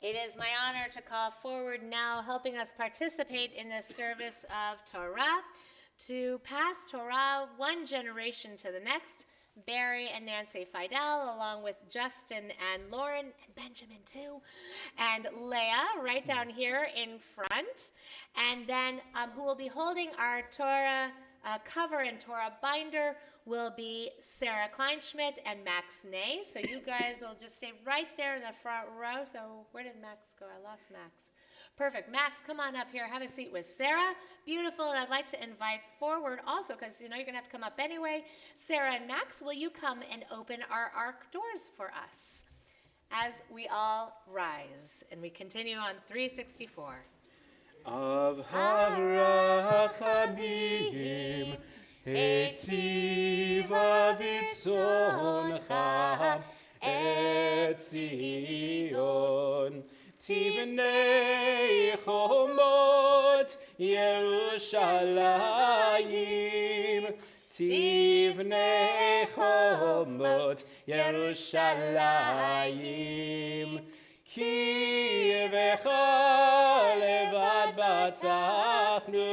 It is my honor to call forward now, helping us participate in this service of Torah, to pass Torah one generation to the next, Barry and Nancy Fidel, along with Justin and Lauren, and Benjamin too, and Leia right down here in front, and then who will be holding our Torah cover and Torah binder will be Sarah Kleinschmidt and Max Ney. So you guys will just stay right there in the front row. So where did Max go? I lost Max. Perfect. Max, come on up here. Have a seat with Sarah. Beautiful. And I'd like to invite forward also, because you're going to have to come up anyway. Sarah and Max, will you come and open our ark doors for us as we all rise? And we continue on 364. Av harachamim etiva vitzoncha et Zion tivnei chomot Yerushalayim tivnei chomot Yerushalayim ki yevecha levad batachnu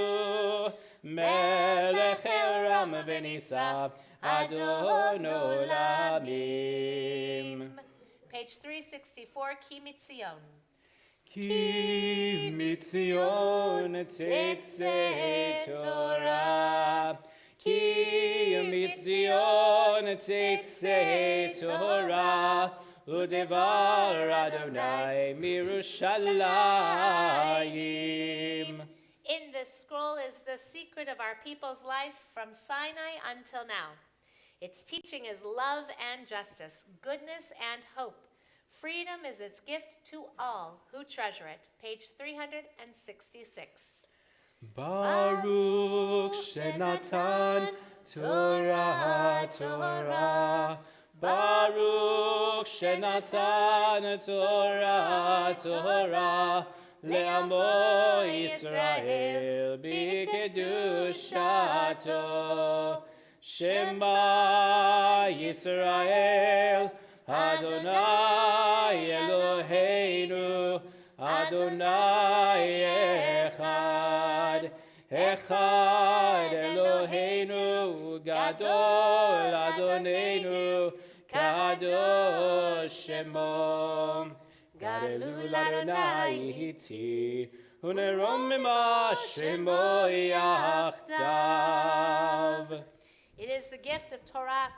melech elam v'nisa Adon olamim. Page 364, Ki Mitzion. Ki mitzion tetzeh Torah. Ki mitzion tetzeh Torah. Udevar Adonai mirushalayim. In this scroll is the secret of our people's life from Sinai until now. Its teaching is love and justice, goodness and hope. Freedom is its gift to all who treasure it. Page 366. Baruch Shenatan Torah Torah. Baruch Shenatan Torah Torah. Le'amo Yisrael b'kedushato. Shema Yisrael Adonai Eloheinu Adonai Echad. Echad Eloheinu Gadol Adonenu Kadosh Shemo. Gadelu l'Adonai Hiti Unerom mima Shemo Yachdav. It is the gift of Torah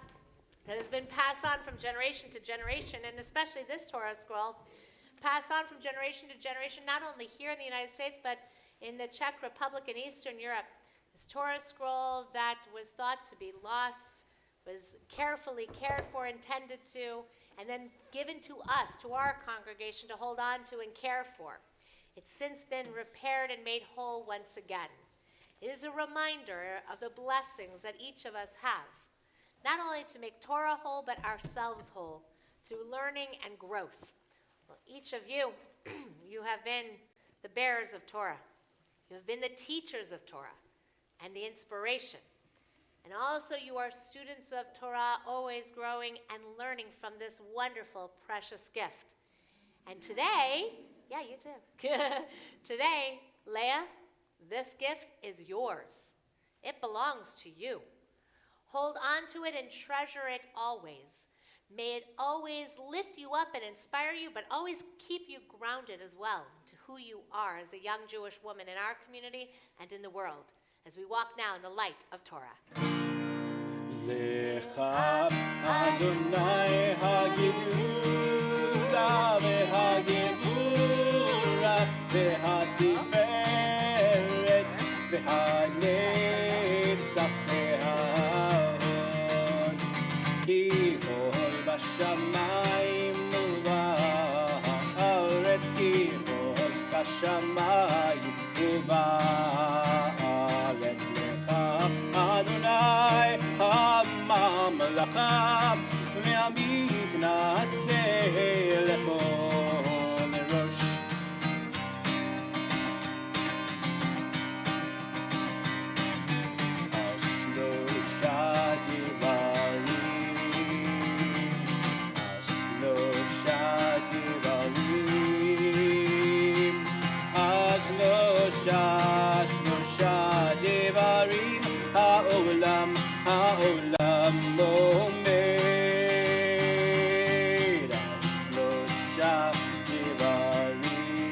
that has been passed on from generation to generation, and especially this Torah scroll, passed on from generation to generation, not only here in the United States, but in the Czech Republic and Eastern Europe. This Torah scroll that was thought to be lost, was carefully cared for, intended to, and then given to us, to our congregation, to hold on to and care for. It's since been repaired and made whole once again. It is a reminder of the blessings that each of us have, not only to make Torah whole, but ourselves whole through learning and growth. Well, each of you, you have been the bearers of Torah. You have been the teachers of Torah and the inspiration. And also you are students of Torah, always growing and learning from this wonderful, precious gift. And today, yeah, you too. Today, Leia, this gift is yours. It belongs to you. Hold on to it and treasure it always. May it always lift you up and inspire you, but always keep you grounded as well to who you are as a young Jewish woman in our community and in the world, as we walk now in the light of Torah. Lecha Adonai hagedula v'hagedura v'hatiferet v'hanetzach v'hahon ki kol b'shamayim u'ba'aretz ki kol b'shamayim u'ba'aretz lecha Adonai הממלכה והמתנשא לכל ראש. השלושה דברים, השלושה דברים, שלושה דברים העולם עומד שלושה דברים,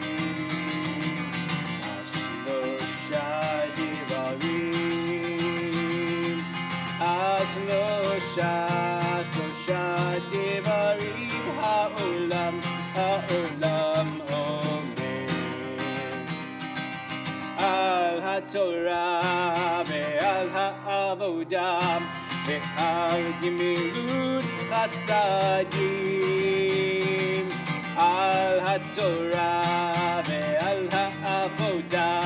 שלושה דברים, שלושה דברים העולם עומד. התורה ועל העבודה ועל גמילות חסדים. על התורה ועל העבודה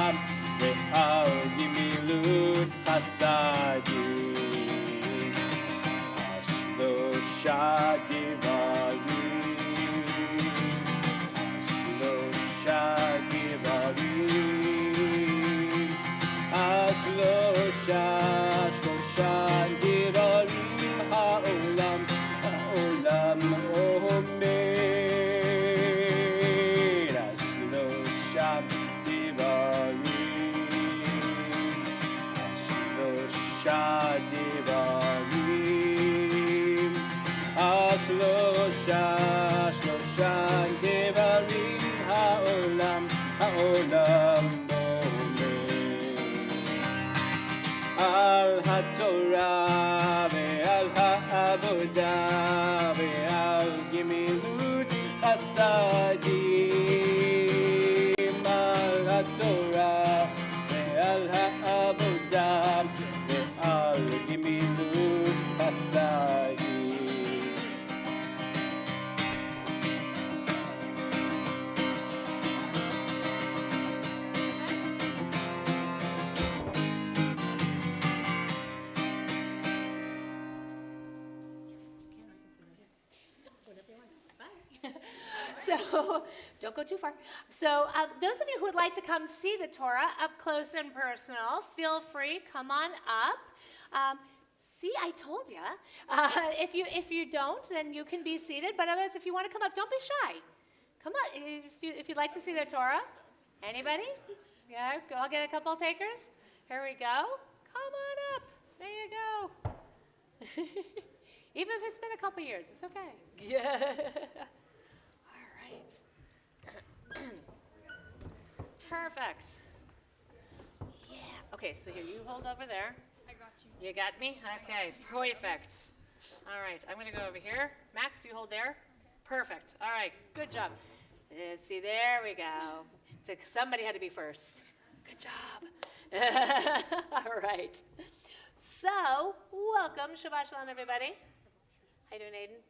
ועל גמילות חסדים. השלושה דברים, השלושה דברים, השלושה דברים העולם אומר. השלושה דברים, השלושה דברים העולם אומר. על התורה ועל העבודה ועל גמילות חסדים. על התורה ועל העבודה ועל גמילות חסדים. So, don't go too far. So, those of you who would like to come see the Torah up close and personal, feel free, come on up. See, I told you. If you don't, then you can be seated. But otherwise, if you want to come up, don't be shy. Come on, if you'd like to see the Torah. Anybody? Yeah, I'll get a couple takers. Here we go. Come on up. There you go. Even if it's been a couple years, it's okay. Yeah. All right. Perfect. Yeah. Okay, so here, you hold over there. I got you. You got me? Okay, perfect. All right, I'm going to go over here. Max, you hold there. Perfect. All right, good job. Let's see, there we go. Somebody had to be first. Good job. All right. So, welcome. Shabbat Shalom, everybody. How you doing, Aiden?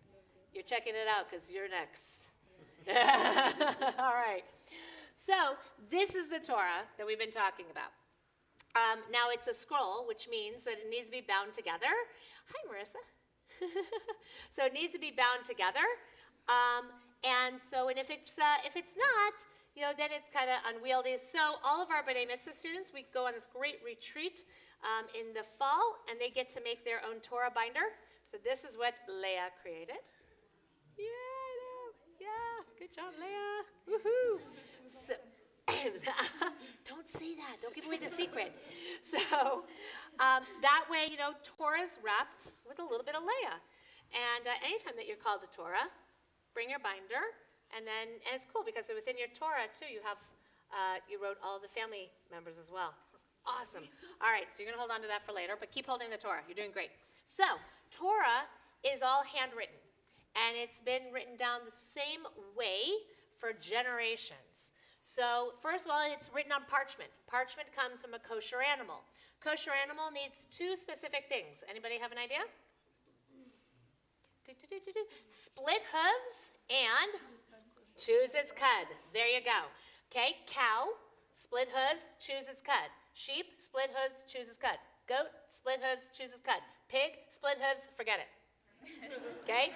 You're checking it out because you're next. All right. So, this is the Torah that we've been talking about. Now, it's a scroll, which means that it needs to be bound together. Hi, Marissa. So, it needs to be bound together. And if it's not, then it's kind of unwieldy. So all of our B'nai Mitzvah students, we go on this great retreat in the fall, and they get to make their own Torah binder. So this is what Leia created. Yeah, I know. Yeah, good job, Leia. Woohoo. So, don't say that. Don't give away the secret. So that way, Torah's wrapped with a little bit of Leia. And anytime that you're called to Torah, bring your binder, and it's cool because within your Torah too, you have you wrote all the family members as well. It's awesome. All right, so you're gonna hold on to that for later, but keep holding the Torah. You're doing great. So Torah is all handwritten, and it's been written down the same way for generations. So first of all, it's written on parchment. Parchment comes from a kosher animal. Kosher animal needs two specific things. Anybody have an idea? Split hooves and chews its cud. There you go. Okay, cow, split hooves, chews its cud. Sheep, split hooves, chews its cud. Goat, split hooves, chews its cud. Pig, split hooves, forget it. Okay?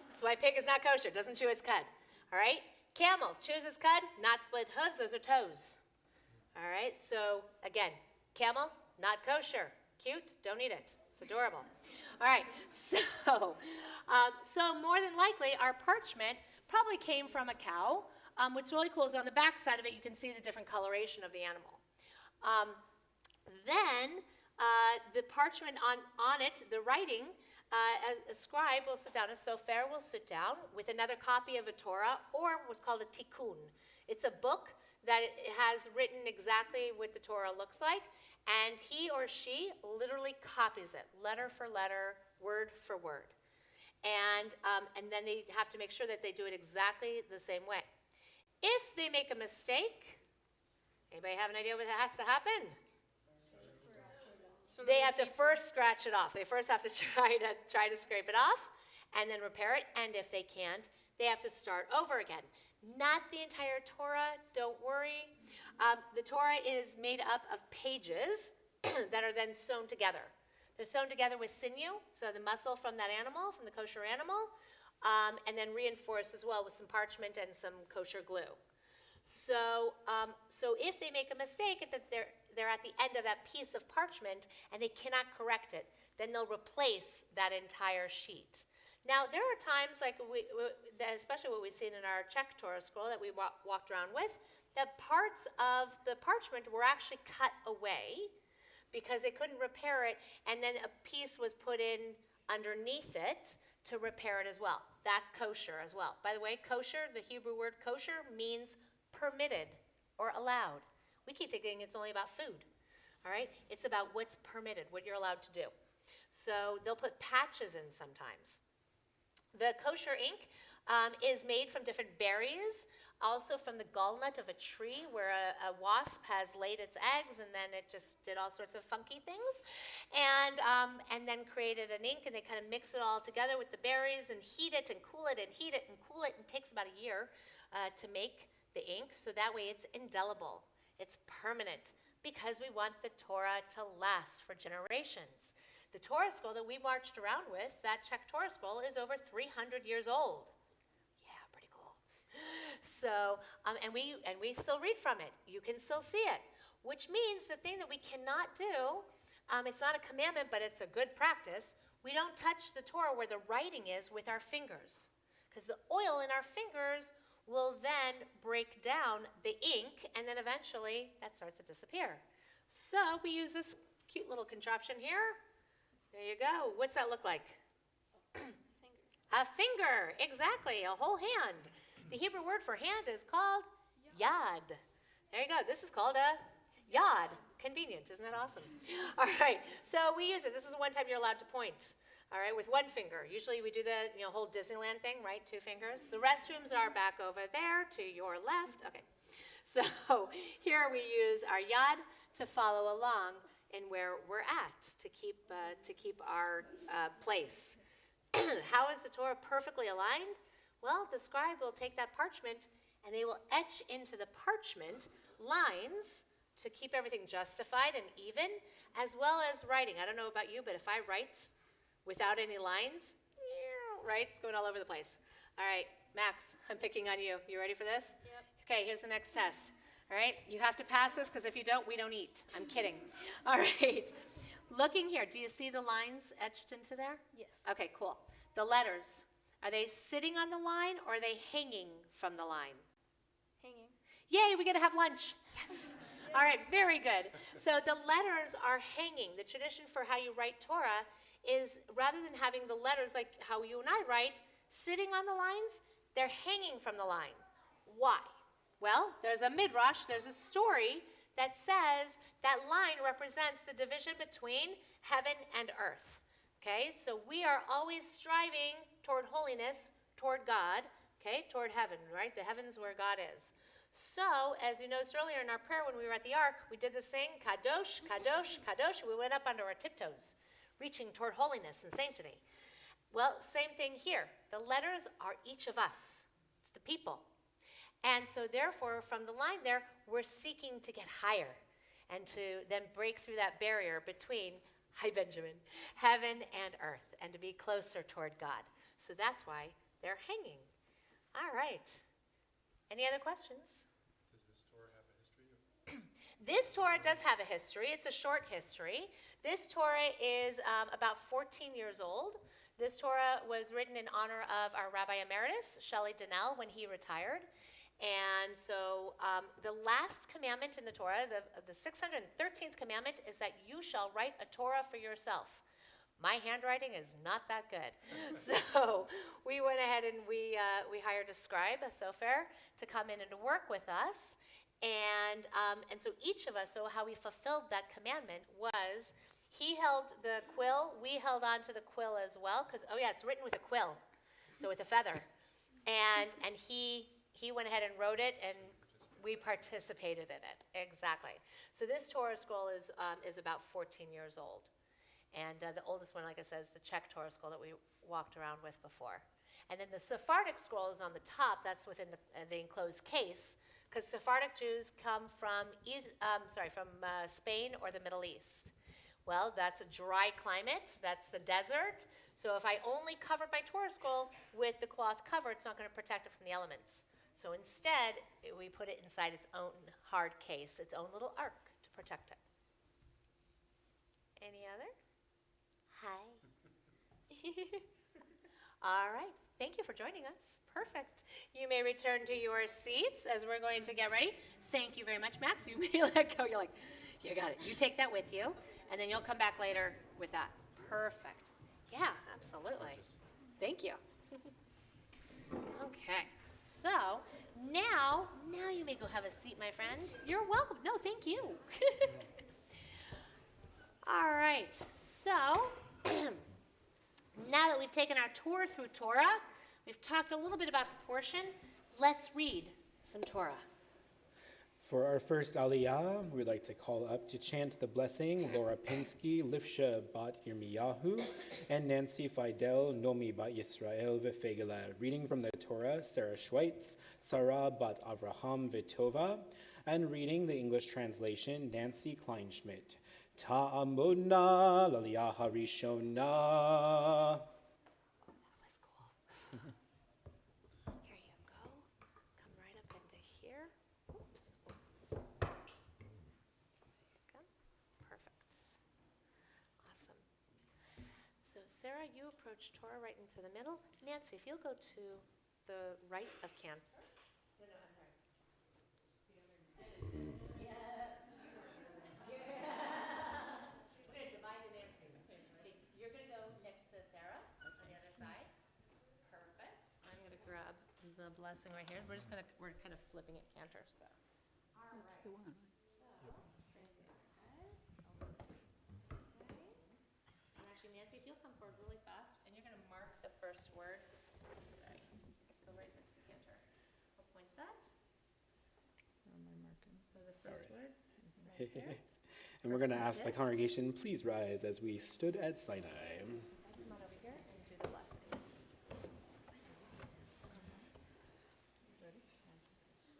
That's why pig is not kosher, doesn't chew its cud. All right? Camel, chews its cud, not split hooves, those are toes. All right, so again, camel, not kosher. Cute, don't eat it. It's adorable. All right, so more than likely, our parchment probably came from a cow. What's really cool is on the back side of it, you can see the different coloration of the animal. Then the parchment on it, the writing, a scribe will sit down, a sofer will sit down with another copy of a Torah, or what's called a tikkun. It's a book that has written exactly what the Torah looks like, and he or she literally copies it, letter for letter, word for word. And then they have to make sure that they do it exactly the same way. If they make a mistake, anybody have an idea what has to happen? They have to first scratch it off. They first have to try to scrape it off and then repair it. And if they can't, they have to start over again. Not the entire Torah, don't worry. The Torah is made up of pages that are then sewn together. They're sewn together with sinew, so the muscle from that animal, from the kosher animal, and then reinforced as well with some parchment and some kosher glue. So if they make a mistake that they're at the end of that piece of parchment and they cannot correct it, then they'll replace that entire sheet. Now, there are times, like especially what we've seen in our Czech Torah scroll that we walked around with, that parts of the parchment were actually cut away because they couldn't repair it, and then a piece was put in underneath it to repair it as well. That's kosher as well. By the way, kosher, the Hebrew word kosher, means permitted or allowed. We keep thinking it's only about food, all right? It's about what's permitted, what you're allowed to do. So they'll put patches in sometimes. The kosher ink is made from different berries, also from the gallnut of a tree where a wasp has laid its eggs, and then it just did all sorts of funky things, and then created an ink, and they kind of mix it all together with the berries and heat it and cool it and heat it and cool it, and it takes about a year to make the ink, so that way it's indelible, it's permanent, because we want the Torah to last for generations. The Torah scroll that we marched around with, that Czech Torah scroll, is over 300 years old. Yeah, pretty cool. So, and we still read from it. You can still see it, which means the thing that we cannot do, it's not a commandment, but it's a good practice. We don't touch the Torah where the writing is with our fingers, because the oil in our fingers will then break down the ink, and then eventually that starts to disappear. So we use this cute little contraption here. There you go. What's that look like? A finger, exactly, a whole hand. The Hebrew word for hand is called yad. There you go. This is called a yad. Convenient, isn't that awesome? All right, so we use it. This is the one time you're allowed to point, all right, with one finger. Usually we do the whole Disneyland thing, right? 2 fingers. The restrooms are back over there to your left. Okay, so here we use our yad to follow along in where we're at, to keep our place. How is the Torah perfectly aligned? Well, the scribe will take that parchment and they will etch into the parchment lines to keep everything justified and even, as well as writing. I don't know about you, but if I write without any lines, right, it's going all over the place. All right, Max, I'm picking on you. You ready for this? Yep. Okay, here's the next test. All right, you have to pass this, because if you don't, we don't eat. I'm kidding. All right, looking here, do you see the lines etched into there? Yes. Okay, cool. The letters, are they sitting on the line or are they hanging from the line? Hanging. Yay, we get to have lunch. Yes. All right, very good. So the letters are hanging. The tradition for how you write Torah is, rather than having the letters like how you and I write, sitting on the lines, they're hanging from the line. Why? Well, there's a midrash, there's a story that says that line represents the division between heaven and earth. Okay, so we are always striving toward holiness, toward God, okay, toward heaven, right? The heavens where God is. So, as you noticed earlier in our prayer when we were at the ark, we did this thing, Kadosh, Kadosh, Kadosh. We went up under our tiptoes, reaching toward holiness and sanctity. Well, same thing here. The letters are each of us. It's the people. And so therefore, from the line there, we're seeking to get higher and to then break through that barrier between, hi Benjamin, heaven and earth, and to be closer toward God. So that's why they're hanging. All right. Any other questions? Does this Torah have a history? This Torah does have a history. It's a short history. This Torah is about 14 years old. This Torah was written in honor of our Rabbi Emeritus, Shelley Donnell, when he retired. And so the last commandment in the Torah, the 613th commandment, is that you shall write a Torah for yourself. My handwriting is not that good. So we went ahead and we hired a scribe, a sofer, to come in and to work with us. And so each of us, so how we fulfilled that commandment was, he held the quill, we held on to the quill as well, because, oh yeah, it's written with a quill, so with a feather. And he went ahead and wrote it, and We participated in it, exactly. So this Torah scroll is about 14 years old. And the oldest one, like I said, is the Czech Torah scroll that we walked around with before. And then the Sephardic scroll is on the top. That's within the enclosed case, because Sephardic Jews come from Spain or the Middle East. Well, that's a dry climate. That's the desert. So if I only covered my Torah scroll with the cloth cover, it's not going to protect it from the elements. So instead, we put it inside its own hard case, its own little ark to protect it. Any other? Hi. All right. Thank you for joining us. Perfect. You may return to your seats as we're going to get ready. Thank you very much, Max. You may let go. You're like, you got it. You take that with you, and then you'll come back later with that. Perfect. Yeah, absolutely. Thank you. Okay. So now you may go have a seat, my friend. You're welcome. No, thank you. All right. So now that we've taken our tour through Torah, we've talked a little bit about the portion. Let's read some Torah. For our first Aliyah, we'd like to call up to chant the blessing Laura Pinsky, Lifsha Bat Yirmiyahu, and Nancy Fidel, Nomi Bat Yisrael Vefegela. Reading from the Torah, Sarah Schweitz, Sarah Bat Avraham Vitova, and reading the English translation, Nancy Kleinschmidt. Ta'amodna l'Aliyah harishona. That was cool. Here you go. Come right up into here. Oops. There you go. Perfect. Awesome. So Sarah, you approach Torah right into the middle. Nancy, if you'll go to the right of Can. No, I'm sorry. We're going to divide the Nancy's. You're going to go next to Sarah on the other side. Perfect. I'm going to grab the blessing right here. We're kind of flipping it canter, so. That's the one. Okay. And actually, Nancy, if you'll come forward really fast, and you're going to mark the first word. Sorry. Go right next to canter. I'll point that. So the first word. Right there. And we're going to ask the Yes. congregation, please rise as we stood at Sinai. Come on over here and do the blessing.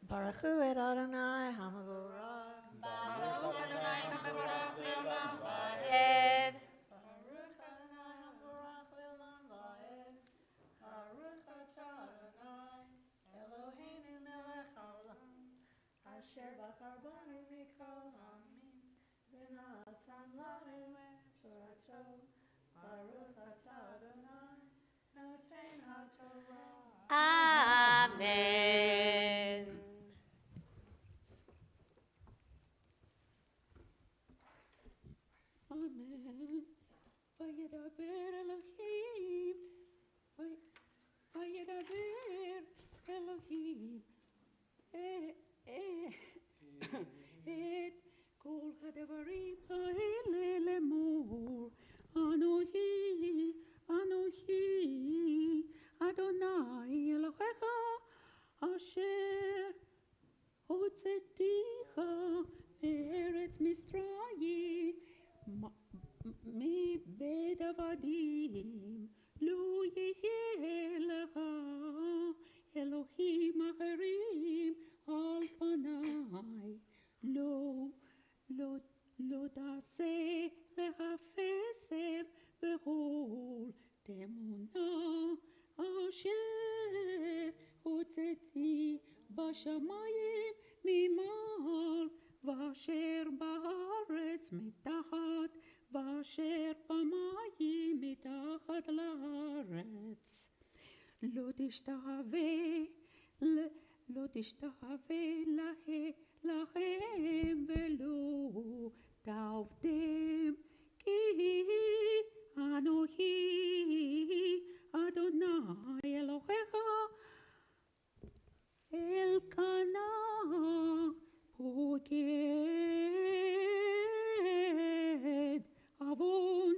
Baruch hu et Adonai hamavorach. Baruch Adonai hamevorach le'olam va'ed. Baruch Adonai hamavorach le'olam va'ed. Baruch atah Adonai Eloheinu melech haolam. Asher bacharbanu mikol ha'amim. V'natan lanu et torato. Baruch atah Adonai noten ha'torah. Amen. Amen. Vayedaber Elohim. Vayedaber Elohim. Et kol hadavarim ha'ele lemor. Anohi, Anohi, Adonai Elohecha, asher hotzeticha me'eretz Mitzrayim. מבית עבדים לא יהיה לך אלוהים אחרים על פניי לא תעשה לך כסף בכל תמונה אשר הוצאתי בשמיים ממעל ואשר בארץ מתחת ואשר במים מתחת לארץ. לא תשתחווה לכם ולא תעבדם, כי אנוכי אדוני אלוהיך אלקנה פוקד עוון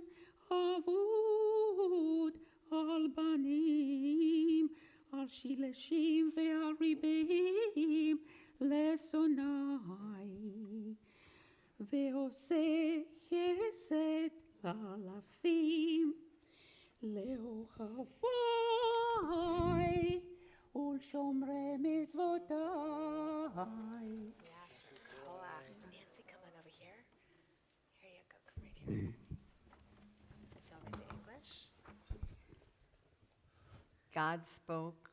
אבוד על בנים, על שילשים ועל ריבים, לשונאים ועושה חסד לאלפים, לאוהבי ולשומרי מצוותיי. Nancy, come on over here. Here you go. Come right here. Film me the English. God spoke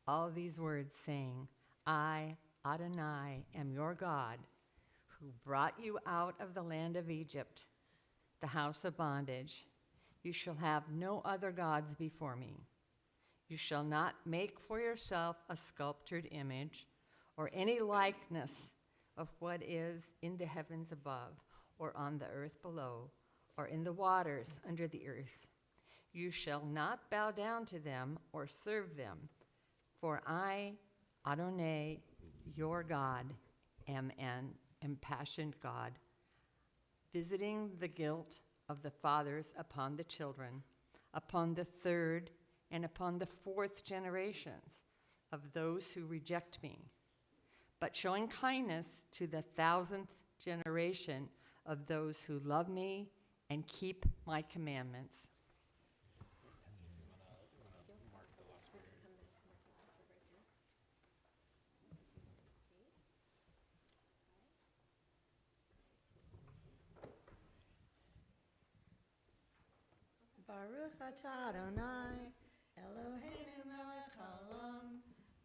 all these words, saying, I, Adonai, am your God, who brought you out of the land of Egypt, the house of bondage. You shall have no other gods before me. You shall not make for yourself a sculptured image or any likeness of what is in the heavens above, or on the earth below, or in the waters under the earth. You shall not bow down to them or serve them, for I, Adonai, your God, am an impassioned God, visiting the guilt of the fathers upon the children, upon the third and upon the fourth generations of those who reject me, but showing kindness to the 1000th generation of those who love me and keep my commandments. Baruch atah Adonai, Eloheinu melech haolam,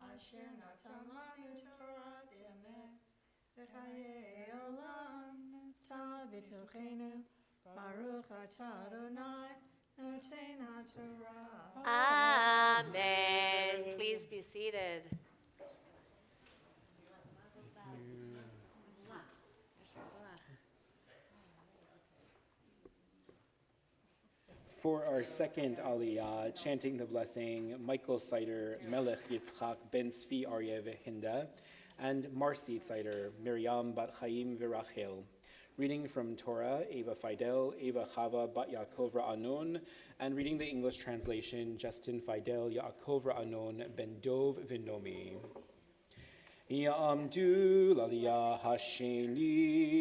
asher natan lanu Torah emet, v'chayei olam, ta b'tochenu. Baruch atah Adonai, noten haTorah. Amen. Please be seated. For our second Aliyah, chanting the blessing, Michael Sider, Melech Yitzchak ben Svi Aryeh Vehinda, and Marcy Sider, Miriam bat Chaim Virachel. Reading from Torah, Ava Fidel, Ava Chava bat Yaakov Ra'anon, and reading the English translation, Justin Fidel, Yaakov Ra'anon, Ben Dov Vinomi. Ya'amdu l'Aliyah Hashenit.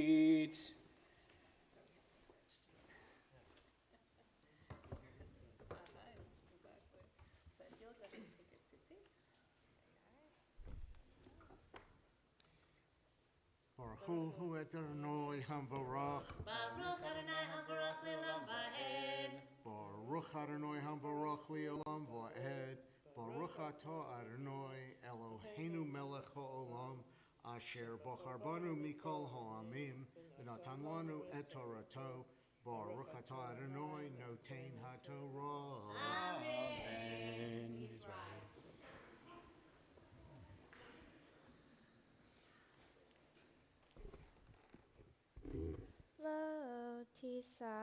Baruch hu Adonai hamvarach. Baruch Adonai hamvarach le'olam va'ed. Baruch Adonai hamvarach le'olam va'ed. Baruch atah Adonai Eloheinu melech ha'olam, asher bachar banu mikol ha'amim, v'natan lanu et Torato. Baruch atah Adonai noten haTorah. Amen. Please rise. Lo tisa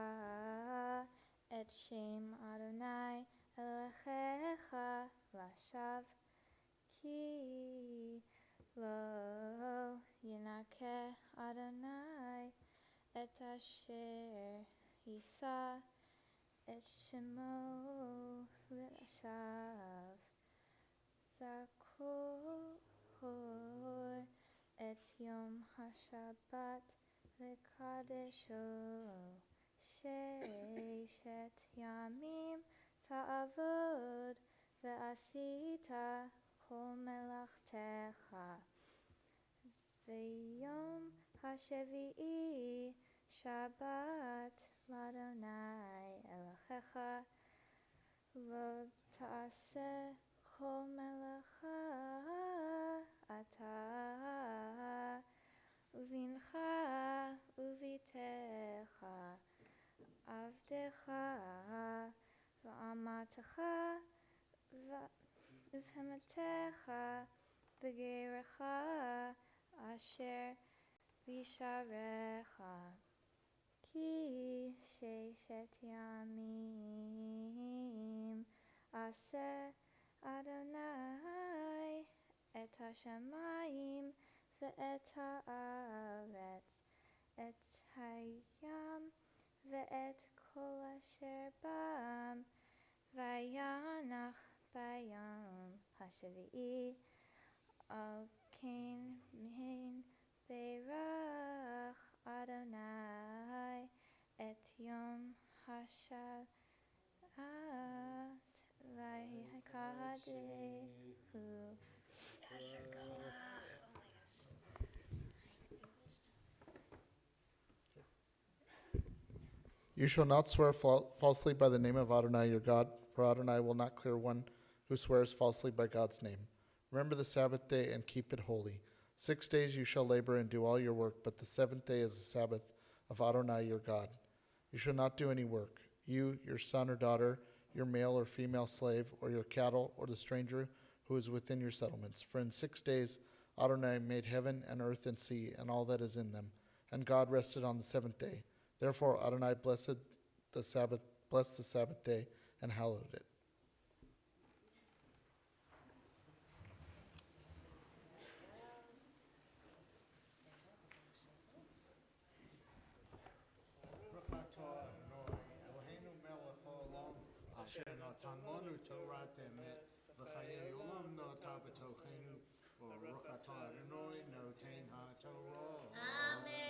et shem Adonai Elohecha lashav, ki lo yinakeh Adonai et asher yisa et shemo lashav. Zakor et yom haShabbat lekadesho, sheishet yamim ta'avod ve'asita kol melachtecha, ve'yom hashevi'i Shabbat l'Adonai Elohecha, lo ta'aseh kol melacha ata uvincha uvitecha avdecha v'amatecha v'hemetecha v'gerecha asher visharecha, ki sheishet yamim aseh Adonai et hashamayim ve'et haaretz et hayam ve'et kol asher ba'am, vayanach bayom hashavi'i al kain min beirach Adonai et Yom Hashabbat Vayikadehu. You shall not swear falsely by the name of Adonai your God, for Adonai will not clear one who swears falsely by God's name. Remember the Sabbath day and keep it holy. 6 days you shall labor and do all your work, but the seventh day is the Sabbath of Adonai your God. You shall not do any work, you, your son or daughter, your male or female slave, or your cattle, or the stranger who is within your settlements. For in 6 days Adonai made heaven and earth and sea and all that is in them, and God rested on the seventh day. Therefore Adonai blessed the Sabbath day, and hallowed it. Asher natan lanu Torah emet, v'chayei olam nata b'tochenu, Baruch atah Adonai noten haTorah. Amen.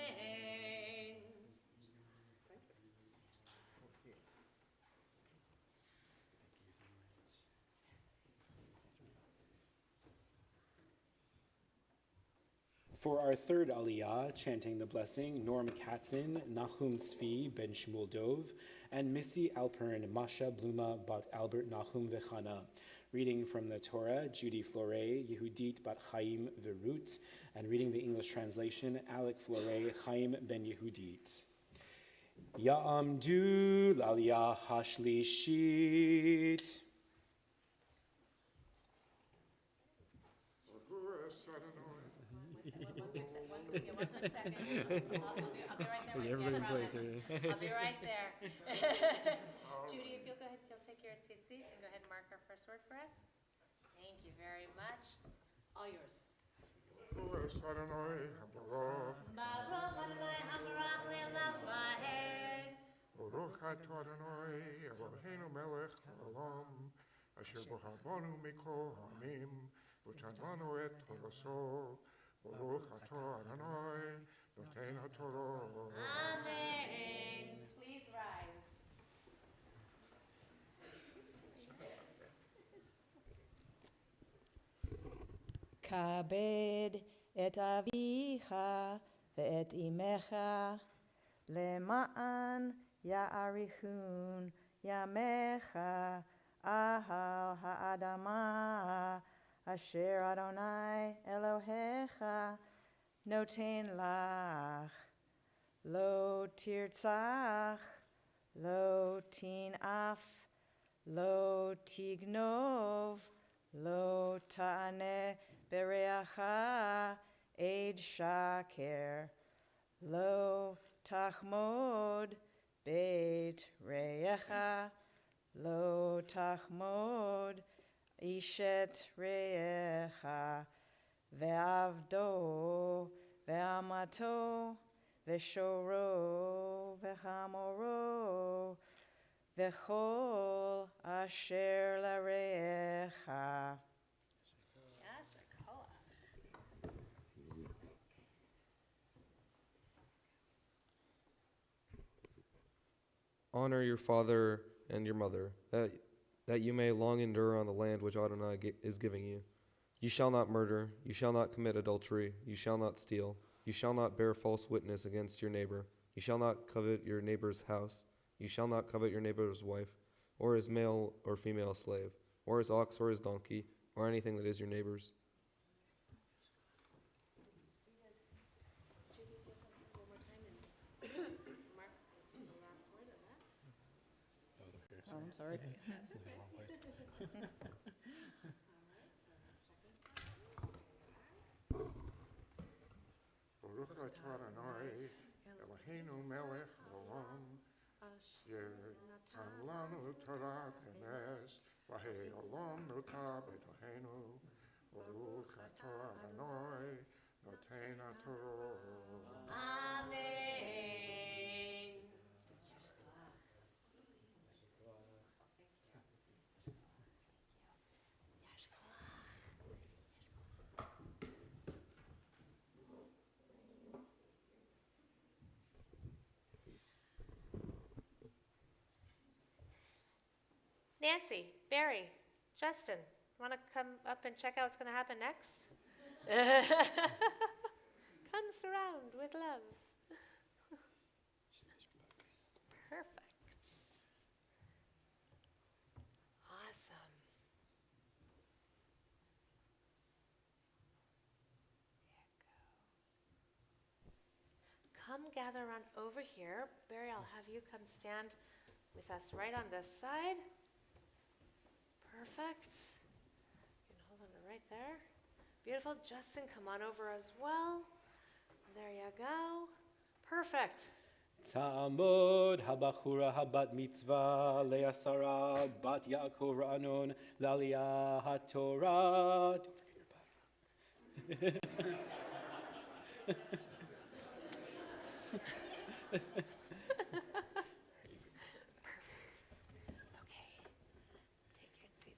For our third aliyah, chanting the blessing, Norm Katzen, Nahum Tzvi ben Shmuel Dov, and Missy Alpern, Masha Bluma bat Albert Nahum Vechana. Reading from the Torah, Judy Flore, Yehudit bat Chaim Verut, and reading the English translation, Alec Flore, Chaim ben Yehudit. Ya'amdu l'aliyah hashlishit. One quick second. I'll be right there with you, I promise. I'll be right there. Judy, if you'll go ahead, you'll take your seat and go ahead and mark our first word for us. Thank you very much. All yours. Baruch Adonai habarach le'olam va'ed. Baruch atah Adonai Eloheinu melech haolam, asher b'chabanu mikol ha'amim, v'natan lanu et toraso. Baruch atah Adonai noten haTorah. Amen. Please rise. Kabed et avicha ve'et imecha, le'ma'an ya'arichun yamecha ahal ha'adama, asher Adonai Elohecha noten lach. Lo tirtzach, lo tin'af, lo tignov, lo ta'aneh bereacha eid shaker, lo tachmod beit reyecha, lo tachmod ishet reyecha, ve'avdo ve'amato ve'shoro ve'hamoro ve'chol asher lareyecha. Honor your father and your mother, that you may long endure on the land which Adonai is giving you. You shall not murder, you shall not commit adultery, you shall not steal, you shall not bear false witness against your neighbor, you shall not covet your neighbor's house, you shall not covet your neighbor's wife, or his male or female slave, or his ox or his donkey, or anything that is your neighbor's. Oh, I'm sorry. Baruch atah Adonai Eloheinu melech haolam, asher natan lanu Torah emes, v'hei olam nota b'tochenu. Baruch atah Adonai noten haTorah. Amen. Nancy, Barry, Justin, want to come up and check out what's going to happen next? Come surround with love. Perfect. Awesome. Come gather around over here. Barry, I'll have you come stand with us right on this side. Perfect. You can hold on to right there. Beautiful. Justin, come on over as well. There you go. Perfect. Ta'amod habachura habat mitzvah Leia Sarah bat Yaakov Ra'anon Lalia haTorah. Don't forget your Bible. Perfect. Okay. Take your seat.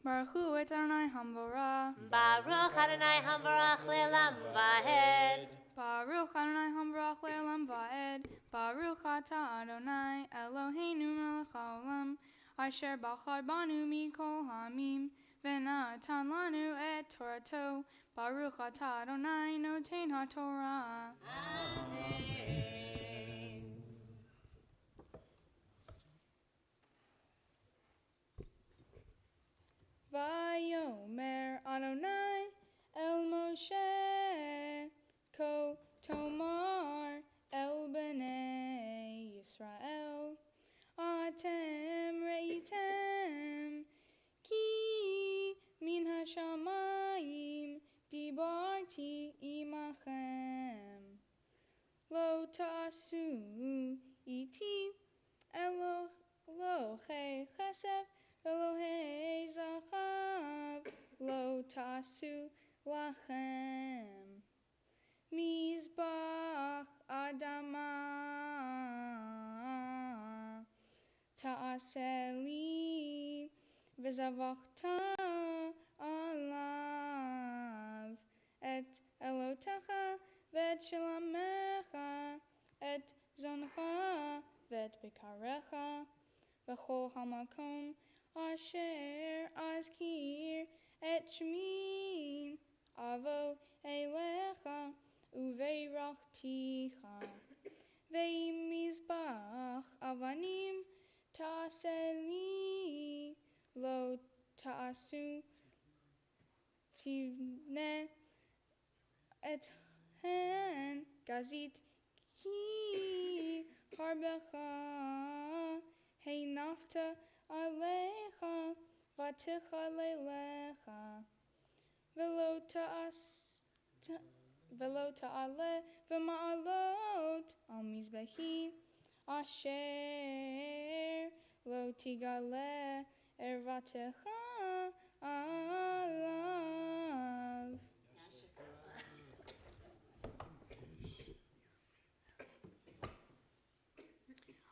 Baruch Hu et Adonai Hamvorah. Baruch Adonai Hamvarach Le'olam Vahed. Baruch Adonai Hamvorach Le'olam Vaed. Baruch Ata Adonai Eloheinu melech haolam. Asher bachar banu mikol hamim. V'natan lanu et Torato. Baruch Ata Adonai noten haTorah. Vayomer Adonai El Moshe Ko Tomar El Bnei Yisrael Atem Reitem Ki Min Hashamayim Dibarti Imachem Lo Ta'asu Iti Elohei Chesed Elohei Zachav Lo Tasu Lachem Mizbach Adama Ta'aseli V'zavachta Alav Et Elotecha V'et Shelamecha Et Zoncha V'et Bekarecha V'chol Hamakom Asher azkir et shmi avo elecha uveirachticha ve'mizbach avanim ta'aseli lo ta'asu tivne et hen gazit ki harbecha heinafta Alecha vaticha leilecha velo ta'ale v'ma'alot al mizbehi asher lo tigale ervatecha alav.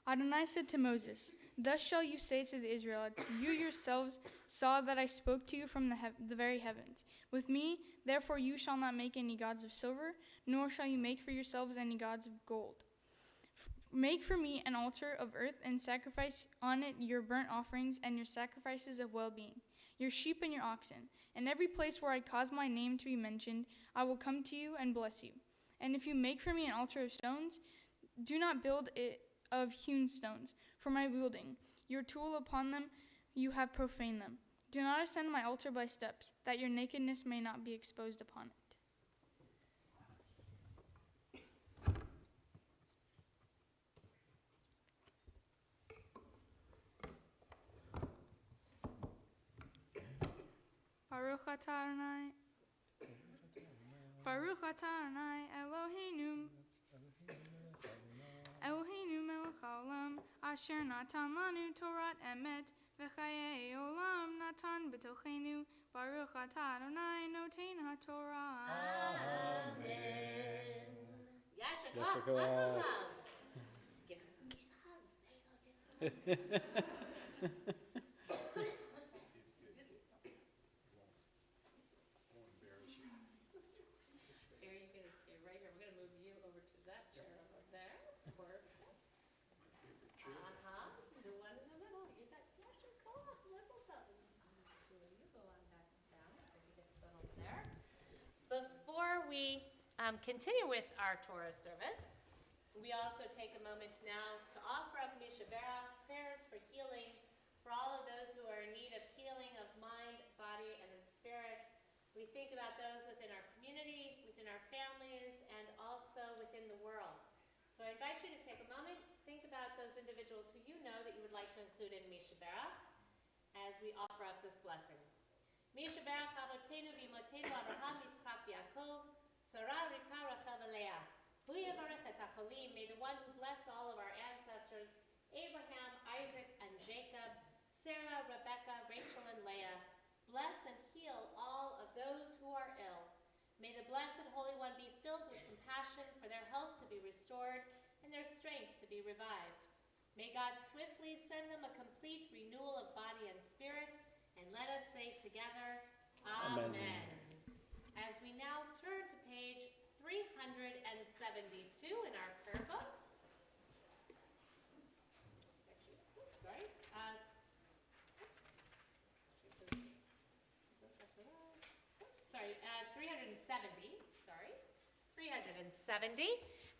Adonai said to Moses, "Thus shall you say to the Israelites, you yourselves saw that I spoke to you from the very heavens. With me, therefore, you shall not make any gods of silver, nor shall you make for yourselves any gods of gold. Make for me an altar of earth and sacrifice on it your burnt offerings and your sacrifices of well-being, your sheep and your oxen. In every place where I cause my name to be mentioned, I will come to you and bless you. And if you make for me an altar of stones, do not build it of hewn stones, for my wielding. Your tool upon them, you have profaned them. Do not ascend my altar by steps, that your nakedness may not be exposed upon it." Baruch atah Adonai, Baruch atah Adonai, Eloheinu melech haolam, asher natan lanu Torat emet, v'chayei olam natan b'tochenu, Baruch atah Adonai noten haTorah. Amen. Yasher Yasher koach. Mazel koach. tov. Give hugs. There you go. Take some hugs. we continue with our Torah service, we also take a moment now to offer up Misha Berach, prayers for healing, for all of those who are in need of healing of mind, body, and of spirit. We think about those within our community, within our families, and also within the world. So I invite you to take a moment, think about those individuals who you know that you would like to include in Misha Berach as we offer up this blessing. Misha Berach Avotenu v'Imotenu Avraham Yitzchak v'Yaakov Sarah Rivka Rachel v'Leia Hu Yavarech et HaCholim. May the one who blessed all of our ancestors, Abraham, Isaac, and Jacob, Sarah, Rebecca, Rachel, and Leah, bless and heal all of those who are ill. May the Blessed Holy One be filled with compassion for their health to be restored and their strength to be revived. May God swiftly send them a complete renewal of body and spirit, and let us say together, Amen. As we now turn to page 372 in our prayer books. Actually, oops, sorry. Sorry, 370, 370,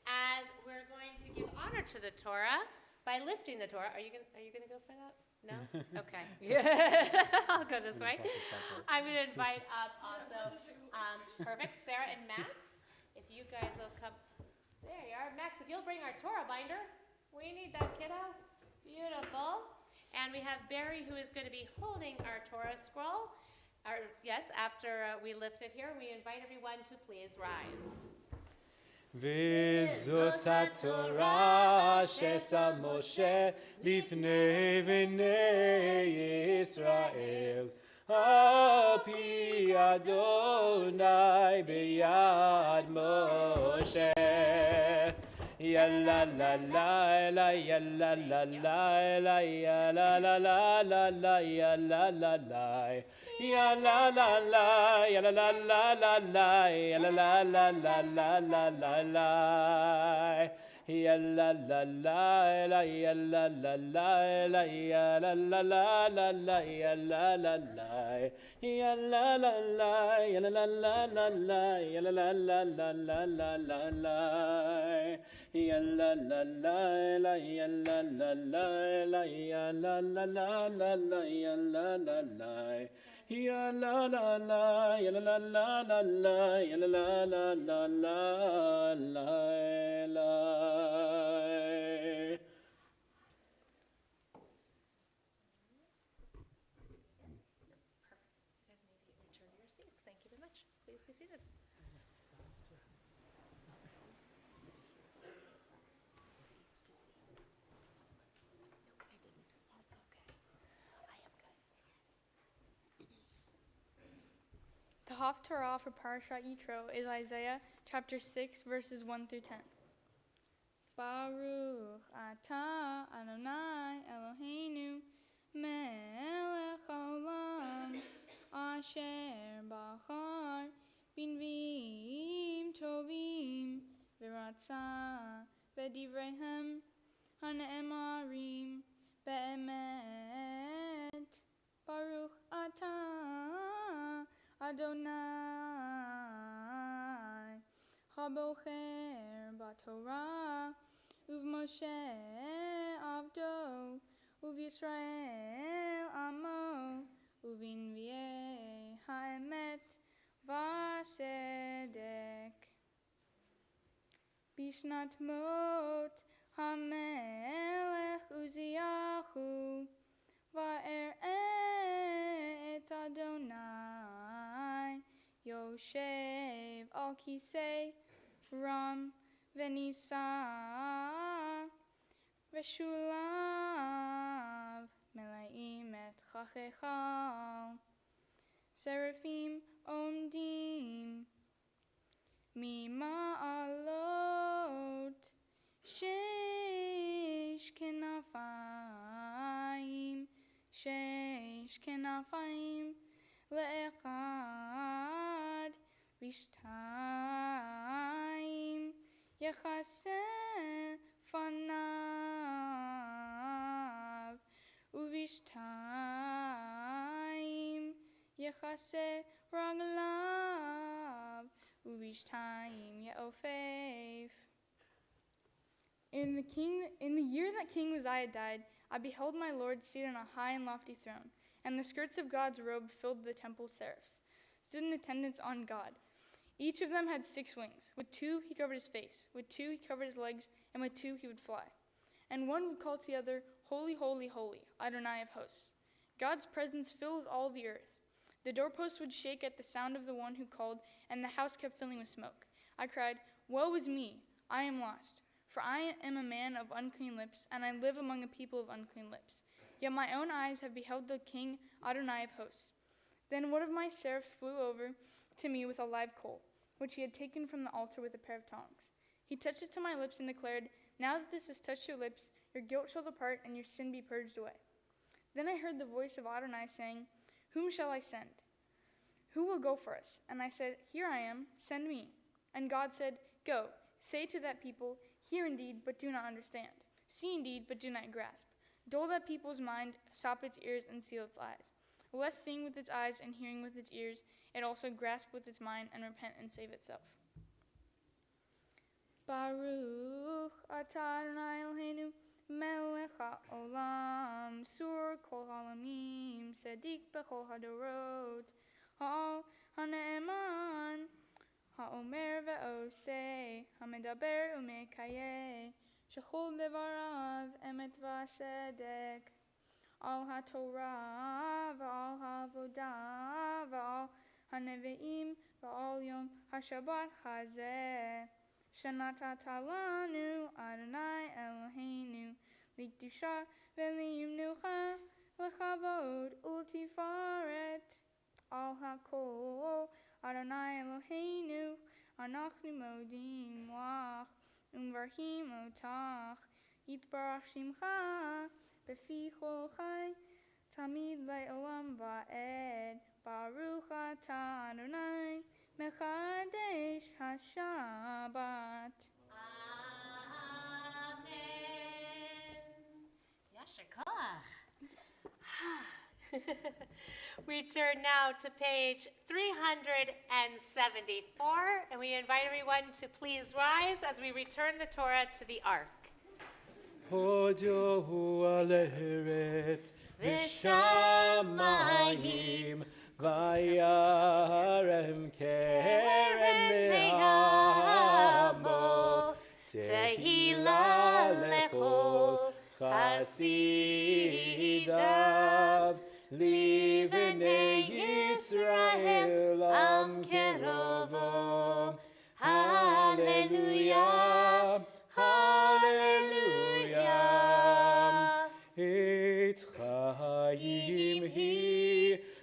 as we're going to give honor to the Torah by lifting the Torah. Are you gonna go for that? No? Okay. I'll go this way. I'm gonna invite up also, perfect, Sarah and Max. If you guys will come, there you are. Max, if you'll bring our Torah binder, we need that, kiddo. Beautiful. And we have Barry, who is gonna be holding our Torah scroll. Yes, after we lift it here, we invite everyone to please rise. וזאת התורה ששם משה לפני בני ישראל, על פי אדוני ביד משה. יאללה לה לה לה יאללה לה לה לה יאללה לה לה לה לה יאללה לה לה Ya la la la, ya la la la la la, ya la la la la la la la la. Ya la la la la, ya la la la la, ya la la la la la, ya la la la. Ya la la la, ya la la la la la, ya la la la la la la la la. Ya la la la la, ya la la la la, ya la la la la la, ya la la la. Ya la la la, ya la la la la la, ya la la la la la la la. Thank you very much. Please be seated. The Haftarah for Parashat Yitro is Isaiah chapter 6, verses 1 through 10. Baruch atah Adonai Eloheinu melech haolam asher bachar binvim tovim v'ratza b'divreihem hane'emarim be'emet. Baruch atah Adonai habocher b'Torah uv'Moshe avdo uv'Yisrael amo uv'inviei ha'emet v'asedek. Bishnat mot hamelech Uziyahu va'er et Adonai Yoshev al kisei ram v'nisa v'shulav melaim et chachechal. Seraphim omdim mima'alot shesh kenafayim shesh kenafayim le'echad rishtayim yechaseh fanav uvishtayim yechaseh raglav Uvishtaim Ye'ofev. In the year that King Uzziah died, I beheld my Lord seated on a high and lofty throne, and the skirts of God's robe filled the temple. Seraphs stood in attendance on God. Each of them had 6 wings. With 2 he covered his face, with 2 he covered his legs, and with 2 he would fly. And one would call to the other, Holy, holy, holy, Adonai of hosts. God's presence fills all the earth. The doorposts would shake at the sound of the one who called, and the house kept filling with smoke. I cried, Woe is me, I am lost, for I am a man of unclean lips, and I live among a people of unclean lips. Yet my own eyes have beheld the King Adonai of hosts. Then one of my seraphs flew over to me with a live coal, which he had taken from the altar with a pair of tongs. He touched it to my lips and declared, Now that this has touched your lips, your guilt shall depart and your sin be purged away. Then I heard the voice of Adonai saying, Whom shall I send? Who will go for us? And I said, Here I am, send me. And God said, Go, say to that people, Hear indeed, but do not understand. See indeed, but do not grasp. Dull that people's mind, stop its ears, and seal its eyes. Lest seeing with its eyes and hearing with its ears, it also grasp with its mind and repent and save itself. Baruch atah Adonai Eloheinu melech haolam sur kol halamim tzedek bechol hadorot ha'al hane'eman ha'omer ve'oseh ha'medaber u'mekayeh shechol devarav emet v'asedek al haTorah v'al ha'avodah v'al haneve'im v'al yom haShabbat hazeh Shanatata lanu Adonai Eloheinu likdusha ve'limnucha lechavod ultifaret al hakol Adonai Eloheinu anachnu modim lach umvarhim otach yitbarach shimcha befi chol chai tamid le'olam va'ed baruch atah Adonai Mechadesh HaShabbat. Amen. Yasher koach. We turn now to page 374, and we invite everyone to please rise as we return the Torah to the ark. Hodohu aleretz v'shamayim vayarem kerem me'amo tehila lechol chasidav livnei Yisrael am kerovo. Hallelujah, hallelujah. Et chayim hi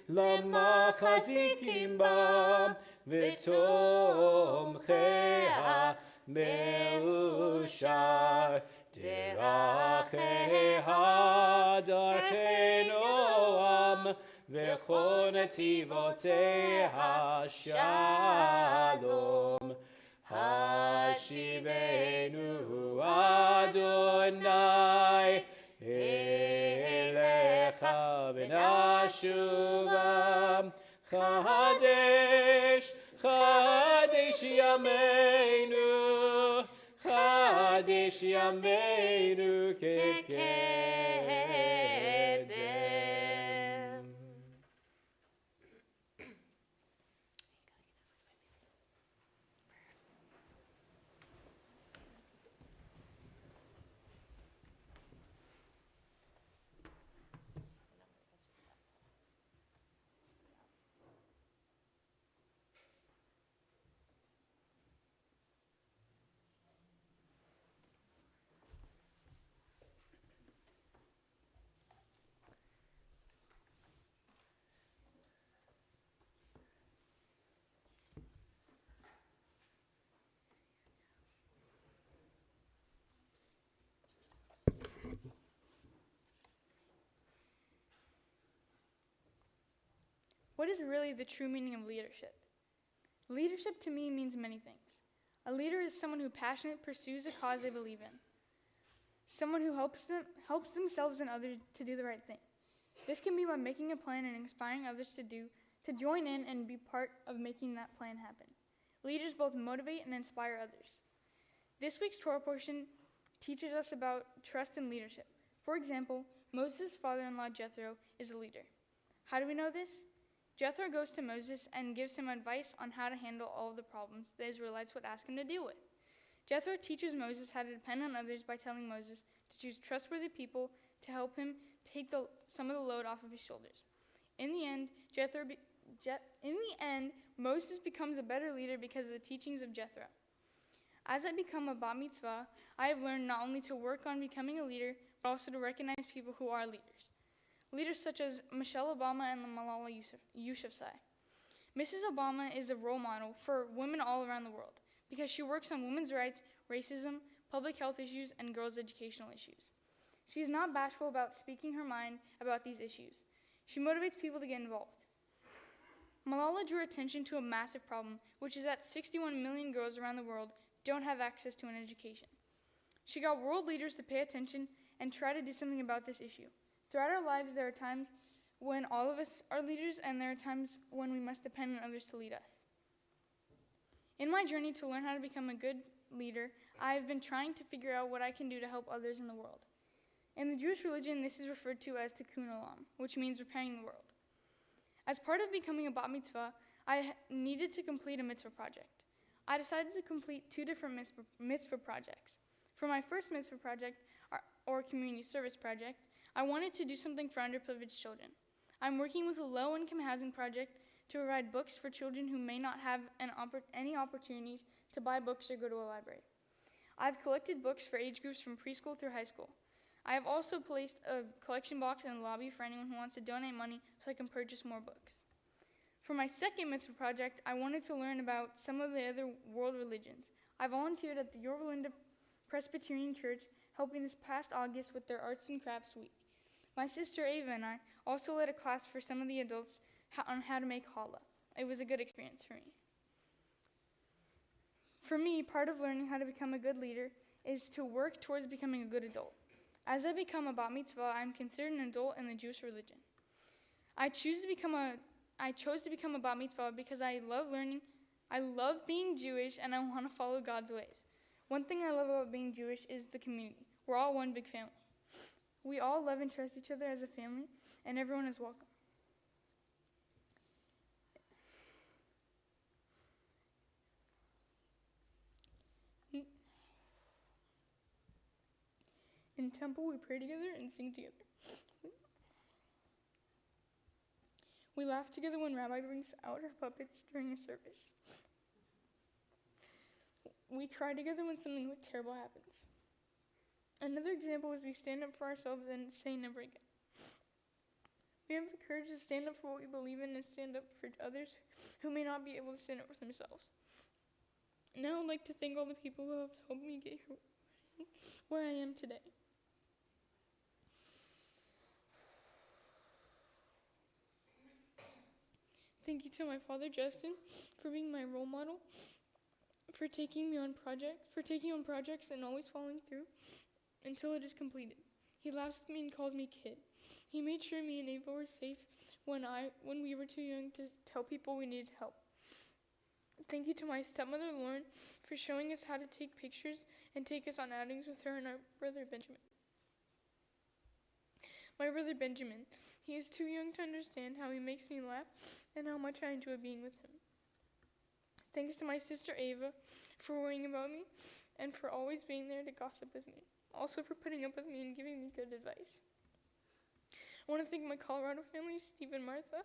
lama chazikim ba v'tomchea me'ushar deracheha darchei noam v'chol netivoteha shalom. Hashivenu Adonai elecha v'nashuva Chadesh, Chadesh Yameinu, Chadesh Yameinu kekedem. What is really the true meaning of leadership? Leadership to me means many things. A leader is someone who passionately pursues a cause they believe in. Someone who helps themselves and others to do the right thing. This can be by making a plan and inspiring others to join in and be part of making that plan happen. Leaders both motivate and inspire others. This week's Torah portion teaches us about trust and leadership. For example, Moses' father-in-law Jethro is a leader. How do we know this? Jethro goes to Moses and gives him advice on how to handle all of the problems the Israelites would ask him to deal with. Jethro teaches Moses how to depend on others by telling Moses to choose trustworthy people to help him take some of the load off of his shoulders. In the end, Moses becomes a better leader because of the teachings of Jethro. As I become a bat mitzvah, I have learned not only to work on becoming a leader, but also to recognize people who are leaders. Leaders such as Michelle Obama and Malala Yousafzai. Mrs. Obama is a role model for women all around the world because she works on women's rights, racism, public health issues, and girls' educational issues. She is not bashful about speaking her mind about these issues. She motivates people to get involved. Malala drew attention to a massive problem, which is that 61 million girls around the world don't have access to an education. She got world leaders to pay attention and try to do something about this issue. Throughout our lives, there are times when all of us are leaders, and there are times when we must depend on others to lead us. In my journey to learn how to become a good leader, I have been trying to figure out what I can do to help others in the world. In the Jewish religion, this is referred to as tikkun olam, which means repairing the world. As part of becoming a bat mitzvah, I needed to complete a mitzvah project. I decided to complete 2 different mitzvah projects. For my first mitzvah project, or community service project, I wanted to do something for underprivileged children. I'm working with a low-income housing project to provide books for children who may not have any opportunities to buy books or go to a library. I've collected books for age groups from preschool through high school. I have also placed a collection box in the lobby for anyone who wants to donate money so I can purchase more books. For my second mitzvah project, I wanted to learn about some of the other world religions. I volunteered at the Yorba Linda Presbyterian Church, helping this past August with their Arts and Crafts Week. My sister Ava and I also led a class for some of the adults on how to make challah. It was a good experience for me. For me, part of learning how to become a good leader is to work towards becoming a good adult. As I become a bat mitzvah, I am considered an adult in the Jewish religion. I chose to become a bat mitzvah because I love learning, I love being Jewish, and I want to follow God's ways. One thing I love about being Jewish is the community. We're all one big family. We all love and trust each other as a family, and everyone is welcome. In temple, we pray together and sing together. We laugh together when Rabbi brings out her puppets during a service. We cry together when something terrible happens. Another example is we stand up for ourselves and say never again. We have the courage to stand up for what we believe in and stand up for others who may not be able to stand up for themselves. Now I'd like to thank all the people who have helped me get here where I am today. Thank you to my father, Justin, for being my role model, for taking on projects and always following through until it is completed. He laughs with me and calls me kid. He made sure me and Ava were safe when we were too young to tell people we needed help. Thank you to my stepmother, Lauren, for showing us how to take pictures and take us on outings with her and our brother, Benjamin. My brother, Benjamin, he is too young to understand how he makes me laugh and how much I enjoy being with him. Thanks to my sister, Ava, for worrying about me and for always being there to gossip with me. Also for putting up with me and giving me good advice. I want to thank my Colorado family, Steve and Martha,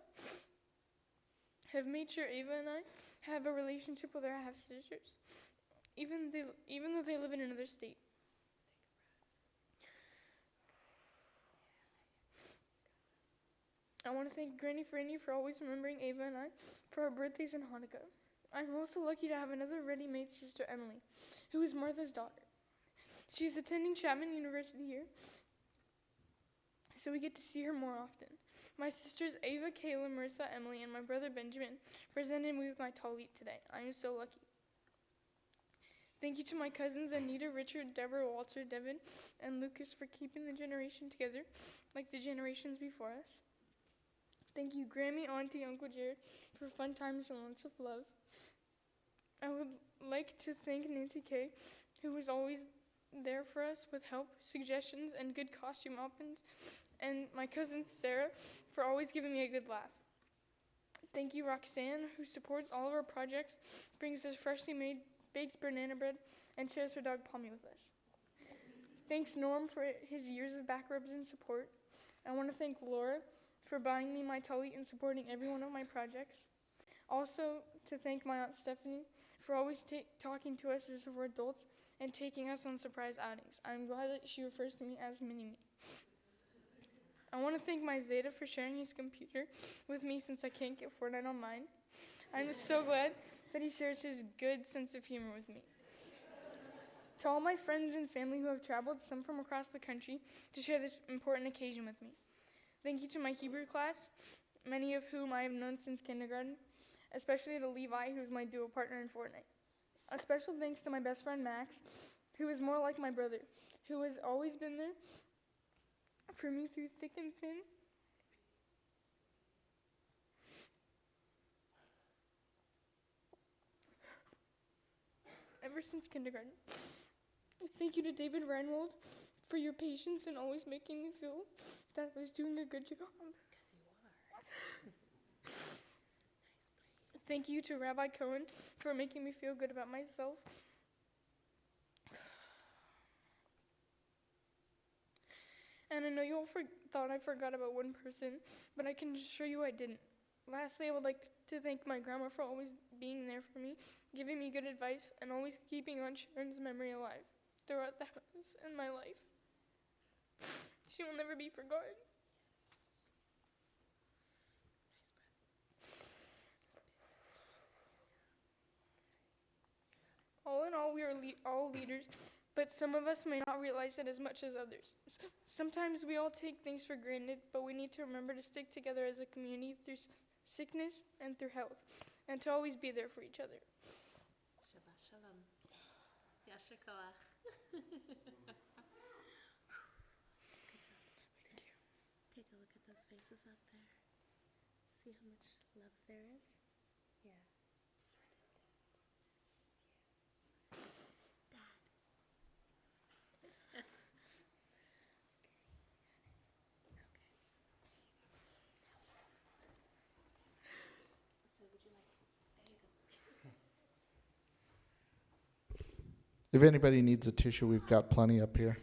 have made sure Ava and I have a relationship with our half-sisters, even though they live in another state. I want to thank Granny Franny for always remembering Ava and I for our birthdays and Hanukkah. I'm also lucky to have another ready-made sister, Emily, who is Martha's daughter. She's attending Chapman University here, so we get to see her more often. My sisters Ava, Kayla, Marissa, Emily, and my brother Benjamin presented me with my talit today. I am so lucky. Thank you to my cousins Anita, Richard, Deborah, Walter, Devin, and Lucas for keeping the generation together like the generations before us. Thank you, Grammy, Auntie, Uncle Jared, for fun times and lots of love. I would like to thank Nancy Kay, who was always there for us with help, suggestions, and good costume options, and my cousin Sarah for always giving me a good laugh. Thank you, Roxanne, who supports all of our projects, brings us freshly made baked banana bread, and shares her dog Pommy with us. Thanks, Norm, for his years of back rubs and support. I want to thank Laura for buying me my tully and supporting every one of my projects. Also, to thank my Aunt Stephanie for always talking to us as if we're adults and taking us on surprise outings. I'm glad that she refers to me as Mini-Me. I want to thank my Zeta for sharing his computer with me since I can't get Fortnite on mine. I'm so glad that he shares his good sense of humor with me. To all my friends and family who have traveled, some from across the country, to share this important occasion with me. Thank you to my Hebrew class, many of whom I have known since kindergarten, especially to Levi, who's my duo partner in Fortnite. A special thanks to my best friend Max, who is more like my brother, who has always been there for me through thick and thin. Ever since kindergarten. Thank you to David Reinwald for your patience and always making me feel that I was doing a good job. Because you are. Thank you to Rabbi Cohen for making me feel good about myself. And I know you all thought I forgot about one person, but I can assure you I didn't. Lastly, I would like to thank my grandma for always being there for me, giving me good advice, and always keeping on Sharon's memory alive throughout the house and my life. She will never be forgotten. All in all, we are all leaders, but some of us may not realize it as much as others. Sometimes we all take things for granted, but we need to remember to stick together as a community through sickness and through health, and to always be there for each other. Shabbat Sholom. Yasher koach. Good job. Take a look at those faces out there. See how much love there is? Yeah. If anybody needs a tissue, we've got plenty up here.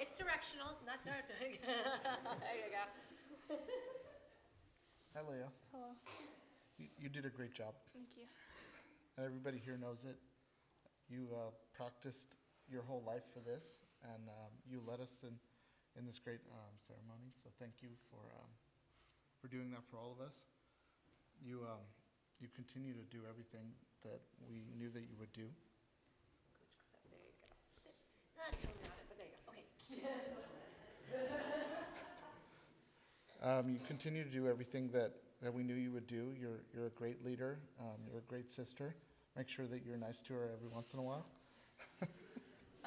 It's directional, not dark. There you go. Hi, Leia. Hello. You did a great job. Thank you. And everybody here knows it. You practiced your whole life for this, and you led us in this great ceremony. So thank you for doing that for all of us. You continue to do everything that we knew that you would do. There you go. Not totally on it, but there you go. Okay. You continue to do everything that we knew you would do. You're a great leader. You're a great sister. Make sure that you're nice to her every once in a while. I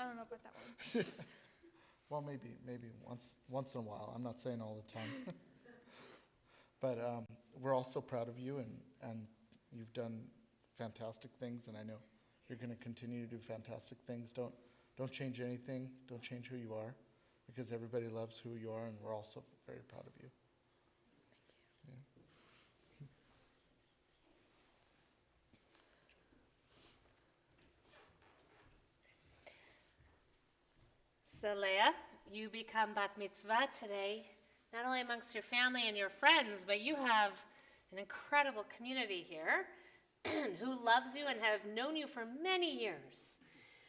don't know about that one. Well, maybe once in a while. I'm not saying all the time. But we're all so proud of you, and you've done fantastic things, and I know you're going to continue to do fantastic things. Don't change anything. Don't change who you are, because everybody loves who you are, and we're also very proud of you. Thank you. So Leia, you become bat mitzvah today, not only amongst your family and your friends, but you have an incredible community here who loves you and have known you for many years.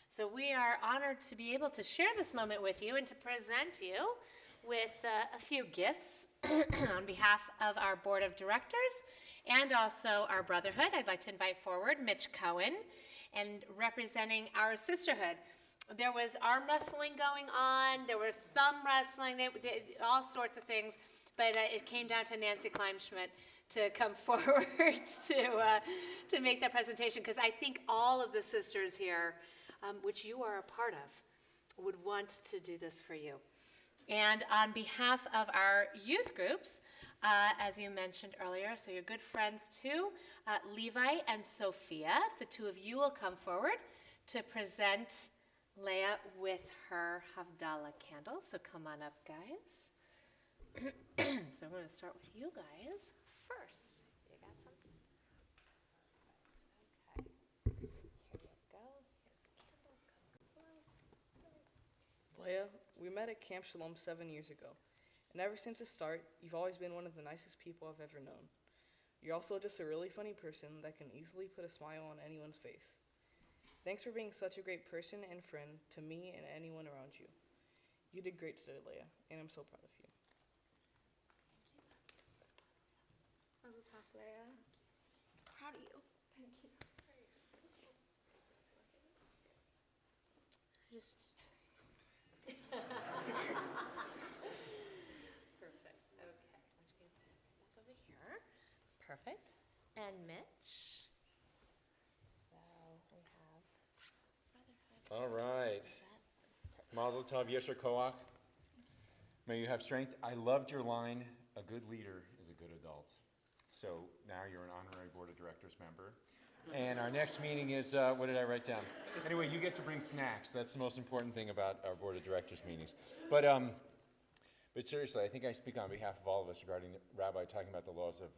So we are honored to be able to share this moment with you and to present you with a few gifts on behalf of our board of directors and also our brotherhood. I'd like to invite forward Mitch Cohen, and representing our sisterhood. There was arm wrestling going on, there were thumb wrestling, they did all sorts of things, but it came down to Nancy Kleinschmidt to come forward to make that presentation, because I think all of the sisters here, which you are a part of, would want to do this for you. And on behalf of our youth groups, as you mentioned earlier. So you're good friends too. Levi and Sophia, the two of you will come forward to present Leia with her Havdalah candle. So come on up, guys. So I'm going to start with you guys first. You got something? Okay. Here you go. Here's a candle. Come close. Leia, we met at Camp Shalom 7 years ago, and ever since the start, you've always been one of the nicest people I've ever known. You're also just a really funny person that can easily put a smile on anyone's face. Thanks for being such a great person and friend to me and anyone around you. You did great today, Leia, and I'm so proud of you. Mazel tov, Leia. Proud of you. Thank you. Just perfect. Okay. Which is back over here. Perfect. And Mitch. So we have All right. Mazel tov, Yesher Koach. May you have strength. I loved your line, a good leader is a good adult. So now you're an honorary board of directors member. And our next meeting is, what did I write down? Anyway, you get to bring snacks. That's the most important thing about our board of directors meetings. But seriously, I think I speak on behalf of all of us regarding the Rabbi talking about the laws of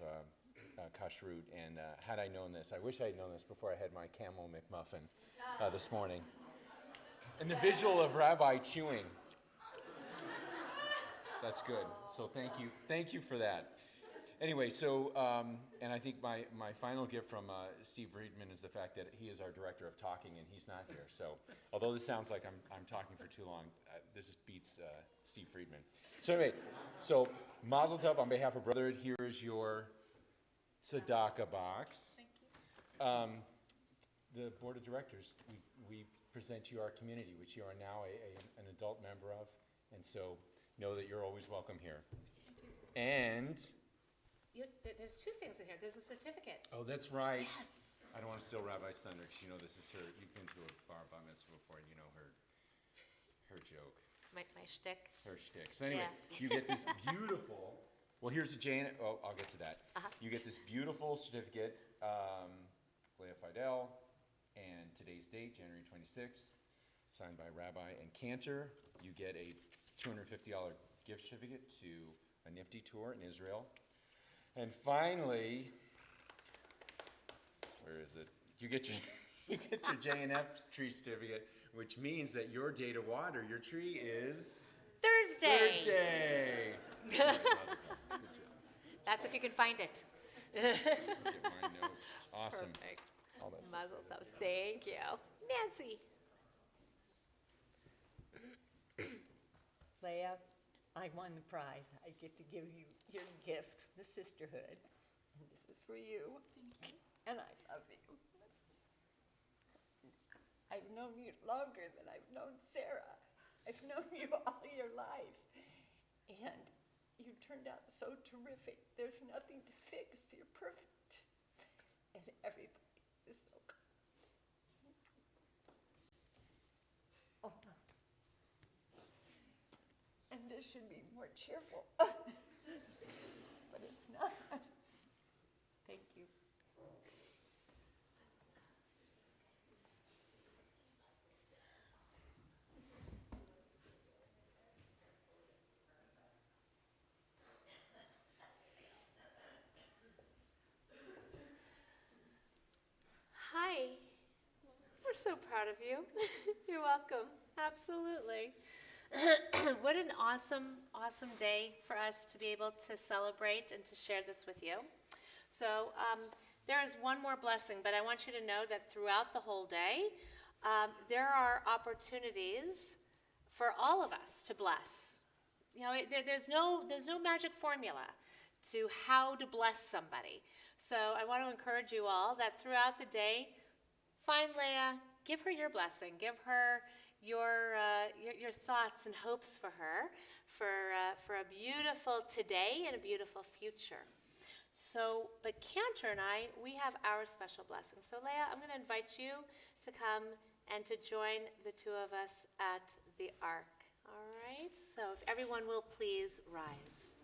kashrut. And had I known this, I wish I had known this before I had my camel McMuffin this morning. And the visual of Rabbi chewing. That's good. So thank you for that. Anyway, so, and I think my final gift from Steve Friedman is the fact that he is our director of talking and he's not here. So, although this sounds like I'm talking for too long, this just beats Steve Friedman. So anyway, so Mazel Tov on behalf of Brotherhood, here is your tzedakah box. Thank you. The board of directors, we present to you our community, which you are now an adult member of, and so know that you're always welcome here. And there's two things in here. There's a certificate. oh, that's right. Yes. I don't want to steal Rabbi's thunder because you know this is her. You've been to a bar mitzvah before, and you know her joke. My shtick. Her shtick. So anyway, Yeah. you get this beautiful. Well, here's the Jane. Oh, I'll get to that. You get this beautiful certificate, Leia Fidel, and today's date, January 26th, signed by Rabbi and Cantor. You get a $250 gift certificate to a nifty tour in Israel. And finally, where is it? You get your J&F tree certificate, which means that your day to water your tree is Thursday. Good job. That's if you can find it. Look at my notes. Awesome. Perfect. All that Mazel tov. Thank you. Nancy. Leia, I won the prize. I get to give you your gift, the sisterhood. And this is for you. Thank you. And I love you. I've known you longer than I've known Sarah. I've known you all your life. And you turned out so terrific. There's nothing to fix. You're perfect. And everybody is so good. Oh. And this should be more cheerful. But it's not. Thank you. Hi. We're so proud of you. You're welcome. Absolutely. What an awesome, awesome day for us to be able to celebrate and to share this with you. So there is one more blessing, but I want you to know that throughout the whole day, there are opportunities for all of us to bless. You know, there's no magic formula to how to bless somebody. So I want to encourage you all that throughout the day, find Leia, give her your blessing, give her your thoughts and hopes for her, for a beautiful today and a beautiful future. So, but Cantor and I, we have our special blessing. So Leia, I'm going to invite you to come and to join the two of us at the Ark. All right? So if everyone will please rise.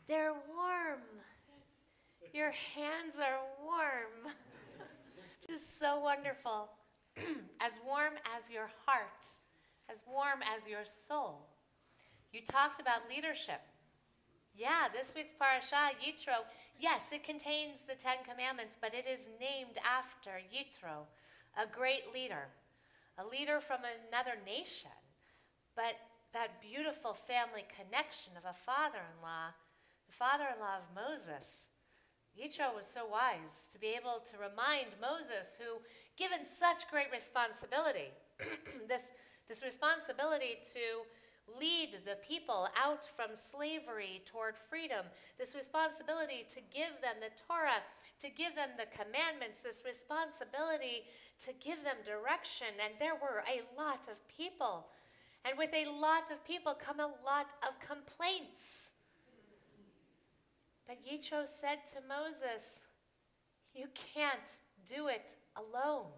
They're warm. Your hands are warm. Just so wonderful. As warm as your heart, as warm as your soul. You talked about leadership. Yeah, this week's parasha, Yitro, yes, it contains the 10 Commandments, but it is named after Yitro, a great leader, a leader from another nation. But that beautiful family connection of a father-in-law, the father-in-law of Moses. Yitro was so wise to be able to remind Moses, who, given such great responsibility, this responsibility to lead the people out from slavery toward freedom, this responsibility to give them the Torah, to give them the commandments, this responsibility to give them direction. And there were a lot of people. And with a lot of people come a lot of complaints. But Yitro said to Moses, you can't do it alone.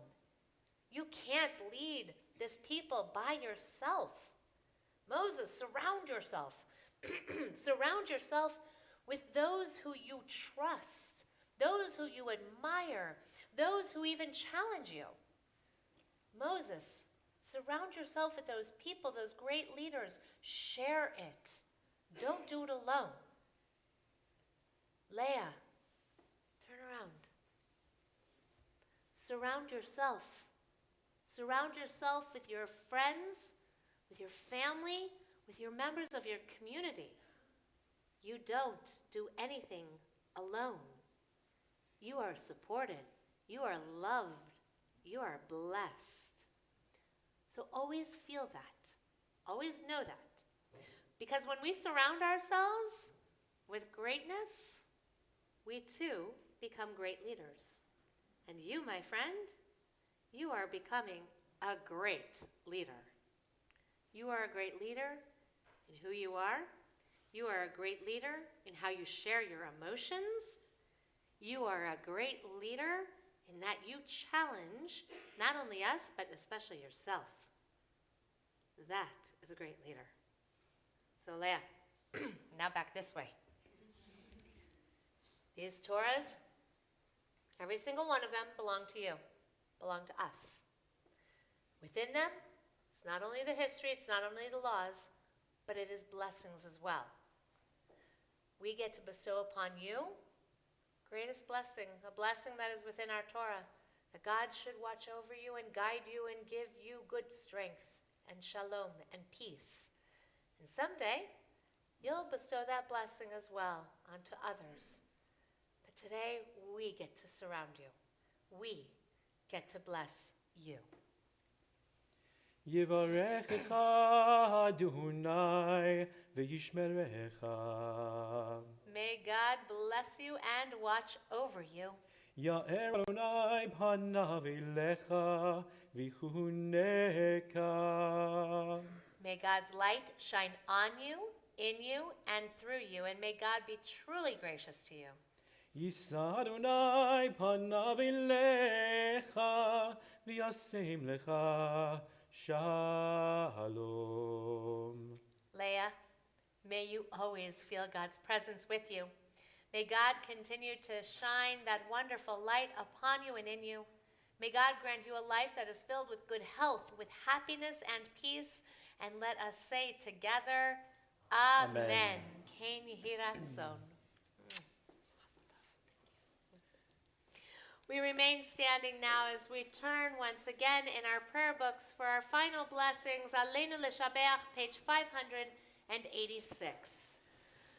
You can't lead this people by yourself. Moses, surround yourself. Surround yourself with those who you trust, those who you admire, those who even challenge you. Moses, surround yourself with those people, those great leaders. Share it. Don't do it alone. Leia, turn around. Surround yourself. Surround yourself with your friends, with your family, with your members of your community. You don't do anything alone. You are supported. You are loved. You are blessed. So always feel that. Always know that. Because when we surround ourselves with greatness, we too become great leaders. And you, my friend, you are becoming a great leader. You are a great leader in who you are. You are a great leader in how you share your emotions. You are a great leader in that you challenge not only us, but especially yourself. That is a great leader. So Leia, now back this way. These Torahs, every single one of them belong to you, belong to us. Within them, it's not only the history, it's not only the laws, but it is blessings as well. We get to bestow upon you greatest blessing, a blessing that is within our Torah, that God should watch over you and guide you and give you good strength and shalom and peace. And someday, you'll bestow that blessing as well onto others. But today, we get to surround you. We get to bless you. Yivarechecha Adonai v'yishmerecha. May God bless you and watch over you. Ya'er Adonai panav elecha v'chuneka. May God's light shine on you, in you, and through you, and may God be truly gracious to you. Yisa Adonai panav elecha v'yasem lecha shalom. Leia, may you always feel God's presence with you. May God continue to shine that wonderful light upon you and in you. May God grant you a life that is filled with good health, with happiness and peace. And let us say together, Amen. Ken Yehi Ratzon. We remain standing now as we turn once again in our prayer books for our final blessings. Aleinu L'Shabeach, page 586.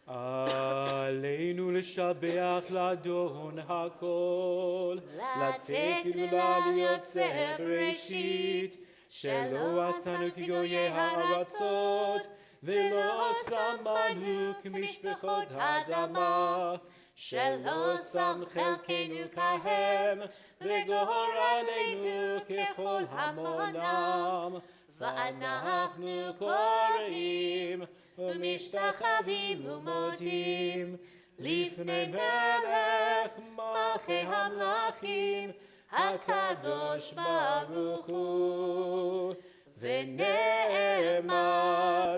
Aleinu l'shabeach l'Adon hakol, לתת גדולה ליוצא בראשית, שלא עשנו כגויי הארצות, ולא שמנו כמשפחות האדמה, שלא שם חלקנו כהם, וגורלנו ככל המונם, ואנחנו קוראים ומשתחווים ומודים לפני מלך מלכי המלכים הקדוש ברוך הוא. ונאמר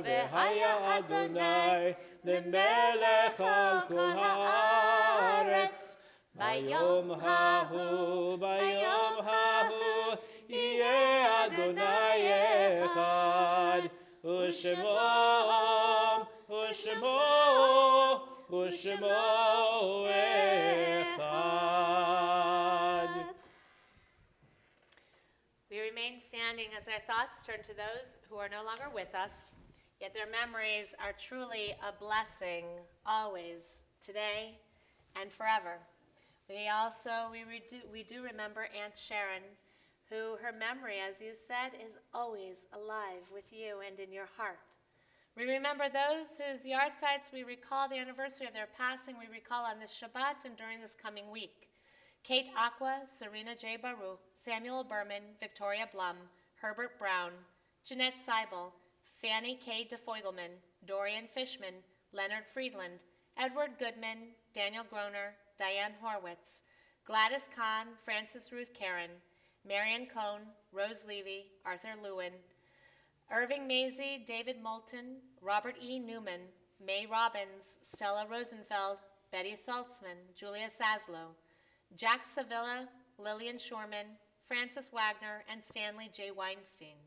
והיה אדוני למלך על כל הארץ. ביום ההוא, ביום ההוא, יהיה אדוני אחד, ושמו, ושמו, ושמו אחד. We remain standing as our thoughts turn to those who are no longer with us, yet their memories are truly a blessing always, today and forever. We do remember Aunt Sharon, who her memory, as you said, is always alive with you and in your heart. We remember those whose yahrzeits we recall the anniversary of their passing, we recall on this Shabbat and during this coming week. Kate Aqua, Serena J. Baru, Samuel Berman, Victoria Blum, Herbert Brown, Jeanette Seibel, Fanny K. DeFoigelman, Dorian Fishman, Leonard Friedland, Edward Goodman, Daniel Groner, Diane Horwitz, Gladys Kahn, Frances Ruth Karen, Marion Cohn, Rose Levy, Arthur Lewin, Irving Maisie, David Moulton, Robert E. Newman, May Robbins, Stella Rosenfeld, Betty Saltzman, Julia Saslow, Jack Sevilla, Lillian Shorman, Francis Wagner, and Stanley J. Weinstein.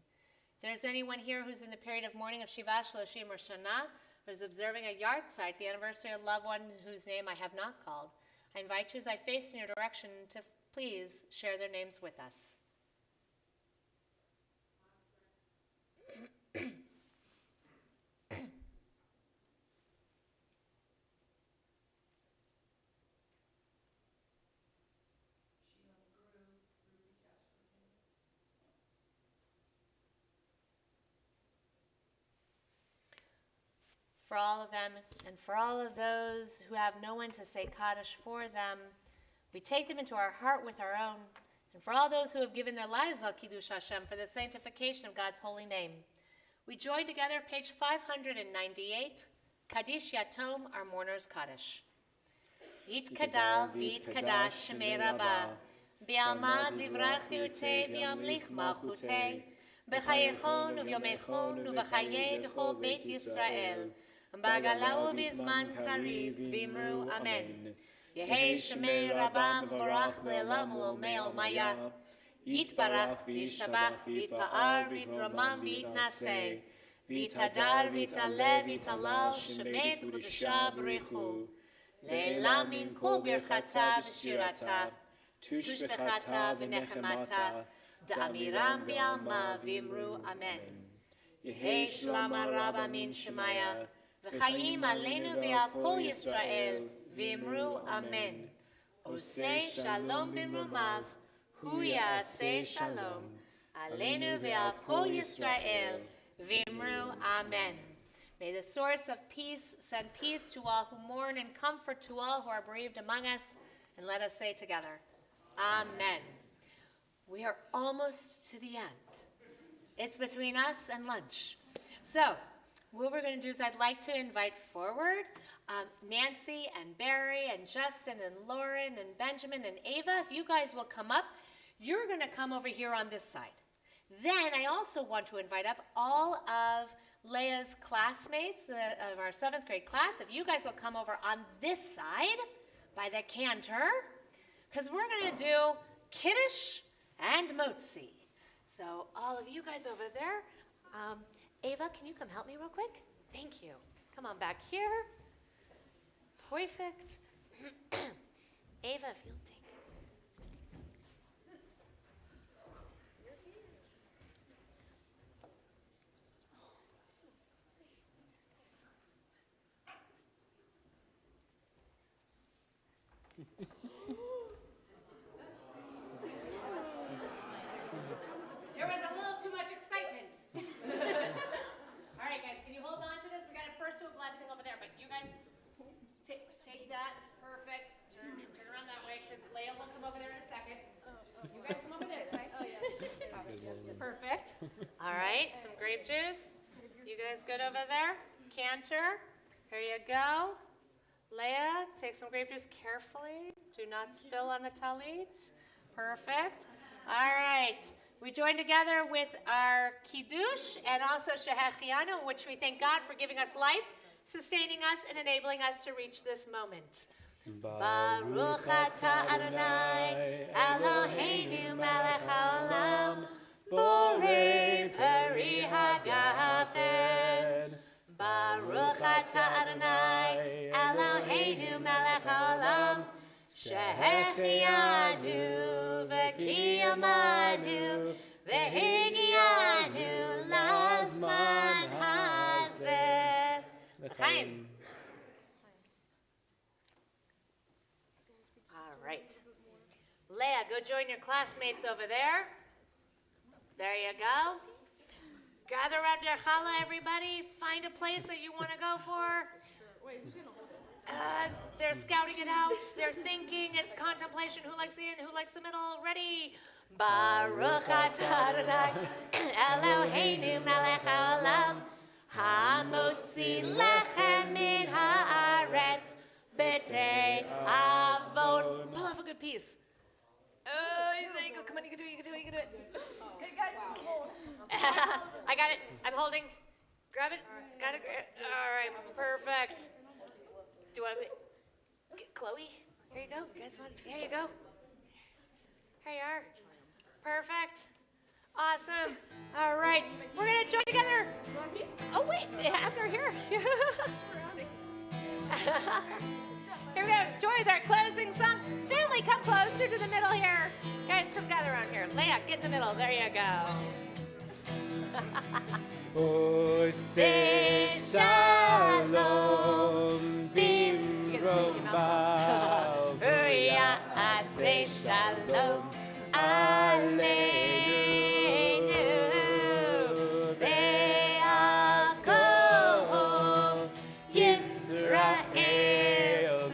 If there's anyone here who's in the period of mourning of Shiva Shloshim or Shana, or is observing a yahrzeit, the anniversary of a loved one whose name I have not called, I invite you as I face in your direction to please share their names with us. For all of them, and for all of those who have no one to say Kaddish for them, we take them into our heart with our own. And for all those who have given their lives al Kiddush Hashem for the sanctification of God's holy name, we join together, page 598, Kaddish Yatom, our mourner's Kaddish. Yit Kadal v'yit Kadash Shemei Rabbah, Bi'alma divrach yutei v'yamlich malchutei, B'chayechon u'v'yomechon u'v'chayei d'chol Beit Yisrael, B'agalau v'zman kariv v'imru amen. Yehei Shemei Rabbah v'vorach le'elam u'lomei maya. Yitbarach v'yishabach v'yitpa'ar v'yitramam v'yitnaseh. V'yitadar v'yitaleh v'yitalal Shemei d'kudusha b'rechu. Le'elam min kol birchata v'shirata. Tushbechata v'nechemata. Da'amiram bi'alma v'imru amen. Yehei shlama rabba min shemaya. V'chayim aleinu v'al kol Yisrael. V'imru amen. Osei shalom b'imrumav. Hu ya'aseh shalom. Aleinu v'al kol Yisrael. V'imru amen. May the source of peace send peace to all who mourn and comfort to all who are bereaved among us. And let us say together, Amen. We are almost to the end. It's between us and lunch. So, what we're going to do is I'd like to invite forward Nancy and Barry and Justin and Lauren and Benjamin and Ava. If you guys will come up, you're going to come over here on this side. Then I also want to invite up all of Leia's classmates of our 7th grade class. If you guys will come over on this side by the cantor, because we're going to do Kiddush and Motzi. So all of you guys over there, Ava, can you come help me real quick? Thank you. Come on back here. Perfect. Ava, if you'll take There was a little too much excitement. All right, guys, can you hold on to this? We got to first do a blessing over there, but you guys take that. Perfect. Turn around that way, because Leia will come over there in a second. You guys come over this way. Oh, yeah. Perfect. All right, some grape juice. You guys good over there? Cantor. Here you go. Leia, take some grape juice carefully. Do not spill on the talit. Perfect. All right. We join together with our Kiddush and also Shehechianu, in which we thank God for giving us life sustaining us and enabling us to reach this moment. Baruch atah Adonai, Eloheinu melech haolam, borei peri hagafen. Baruch atah Adonai, Eloheinu melech haolam, shehechianu v'kiyamanu v'higianu lazman hazeh. L'chaim. All right. Leia, go join your classmates over there. There you go. Gather around your challah, everybody. Find a place that you want to go for. They're scouting it out. They're thinking. It's contemplation. Who likes the end? Who likes the middle? Ready? Baruch atah Adonai, Eloheinu melech haolam, hamotzi lechem min haaretz, b'tei avot. Pull off a good piece. There you go. Come on, you can do it. You can do it. You can do it. Okay, guys. I got it. I'm holding. Grab it. Got it. All right. Perfect. Do I? Get Chloe. Here you go. You guys want? Here you go. Here you are. Perfect. Awesome. All right. We're gonna join together. Oh wait, Abner here. Here we go. Join with our closing song. Family, come closer to the middle here. Guys, come gather around here. Leia, get in the middle. There you go. Say shalom bimrovav. Say shalom. Aleinu ve'akol Yisrael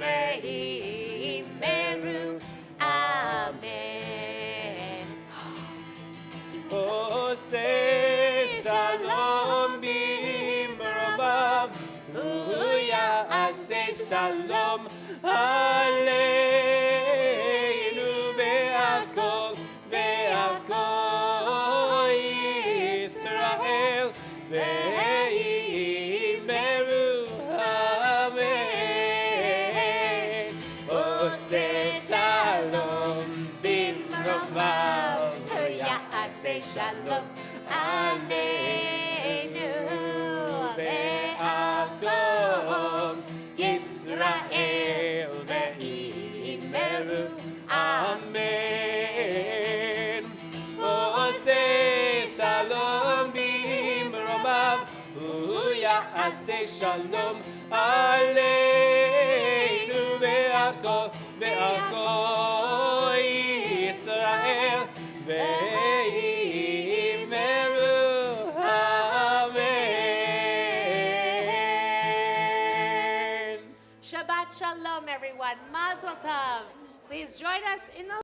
ve'imeru. Amen. Oh, say shalom bimrovav. Say shalom. Aleinu ve'akol Yisrael ve'imeru. Amen. Oh, say shalom bimrovav. Say shalom. Aleinu ve'akol Yisrael ve'imeru. Amen. Oh, say shalom bimrovav. Say shalom. Aleinu ve'akol Yisrael ve'imeru. Amen. Shabbat shalom, everyone. Mazel tov. Please join us in the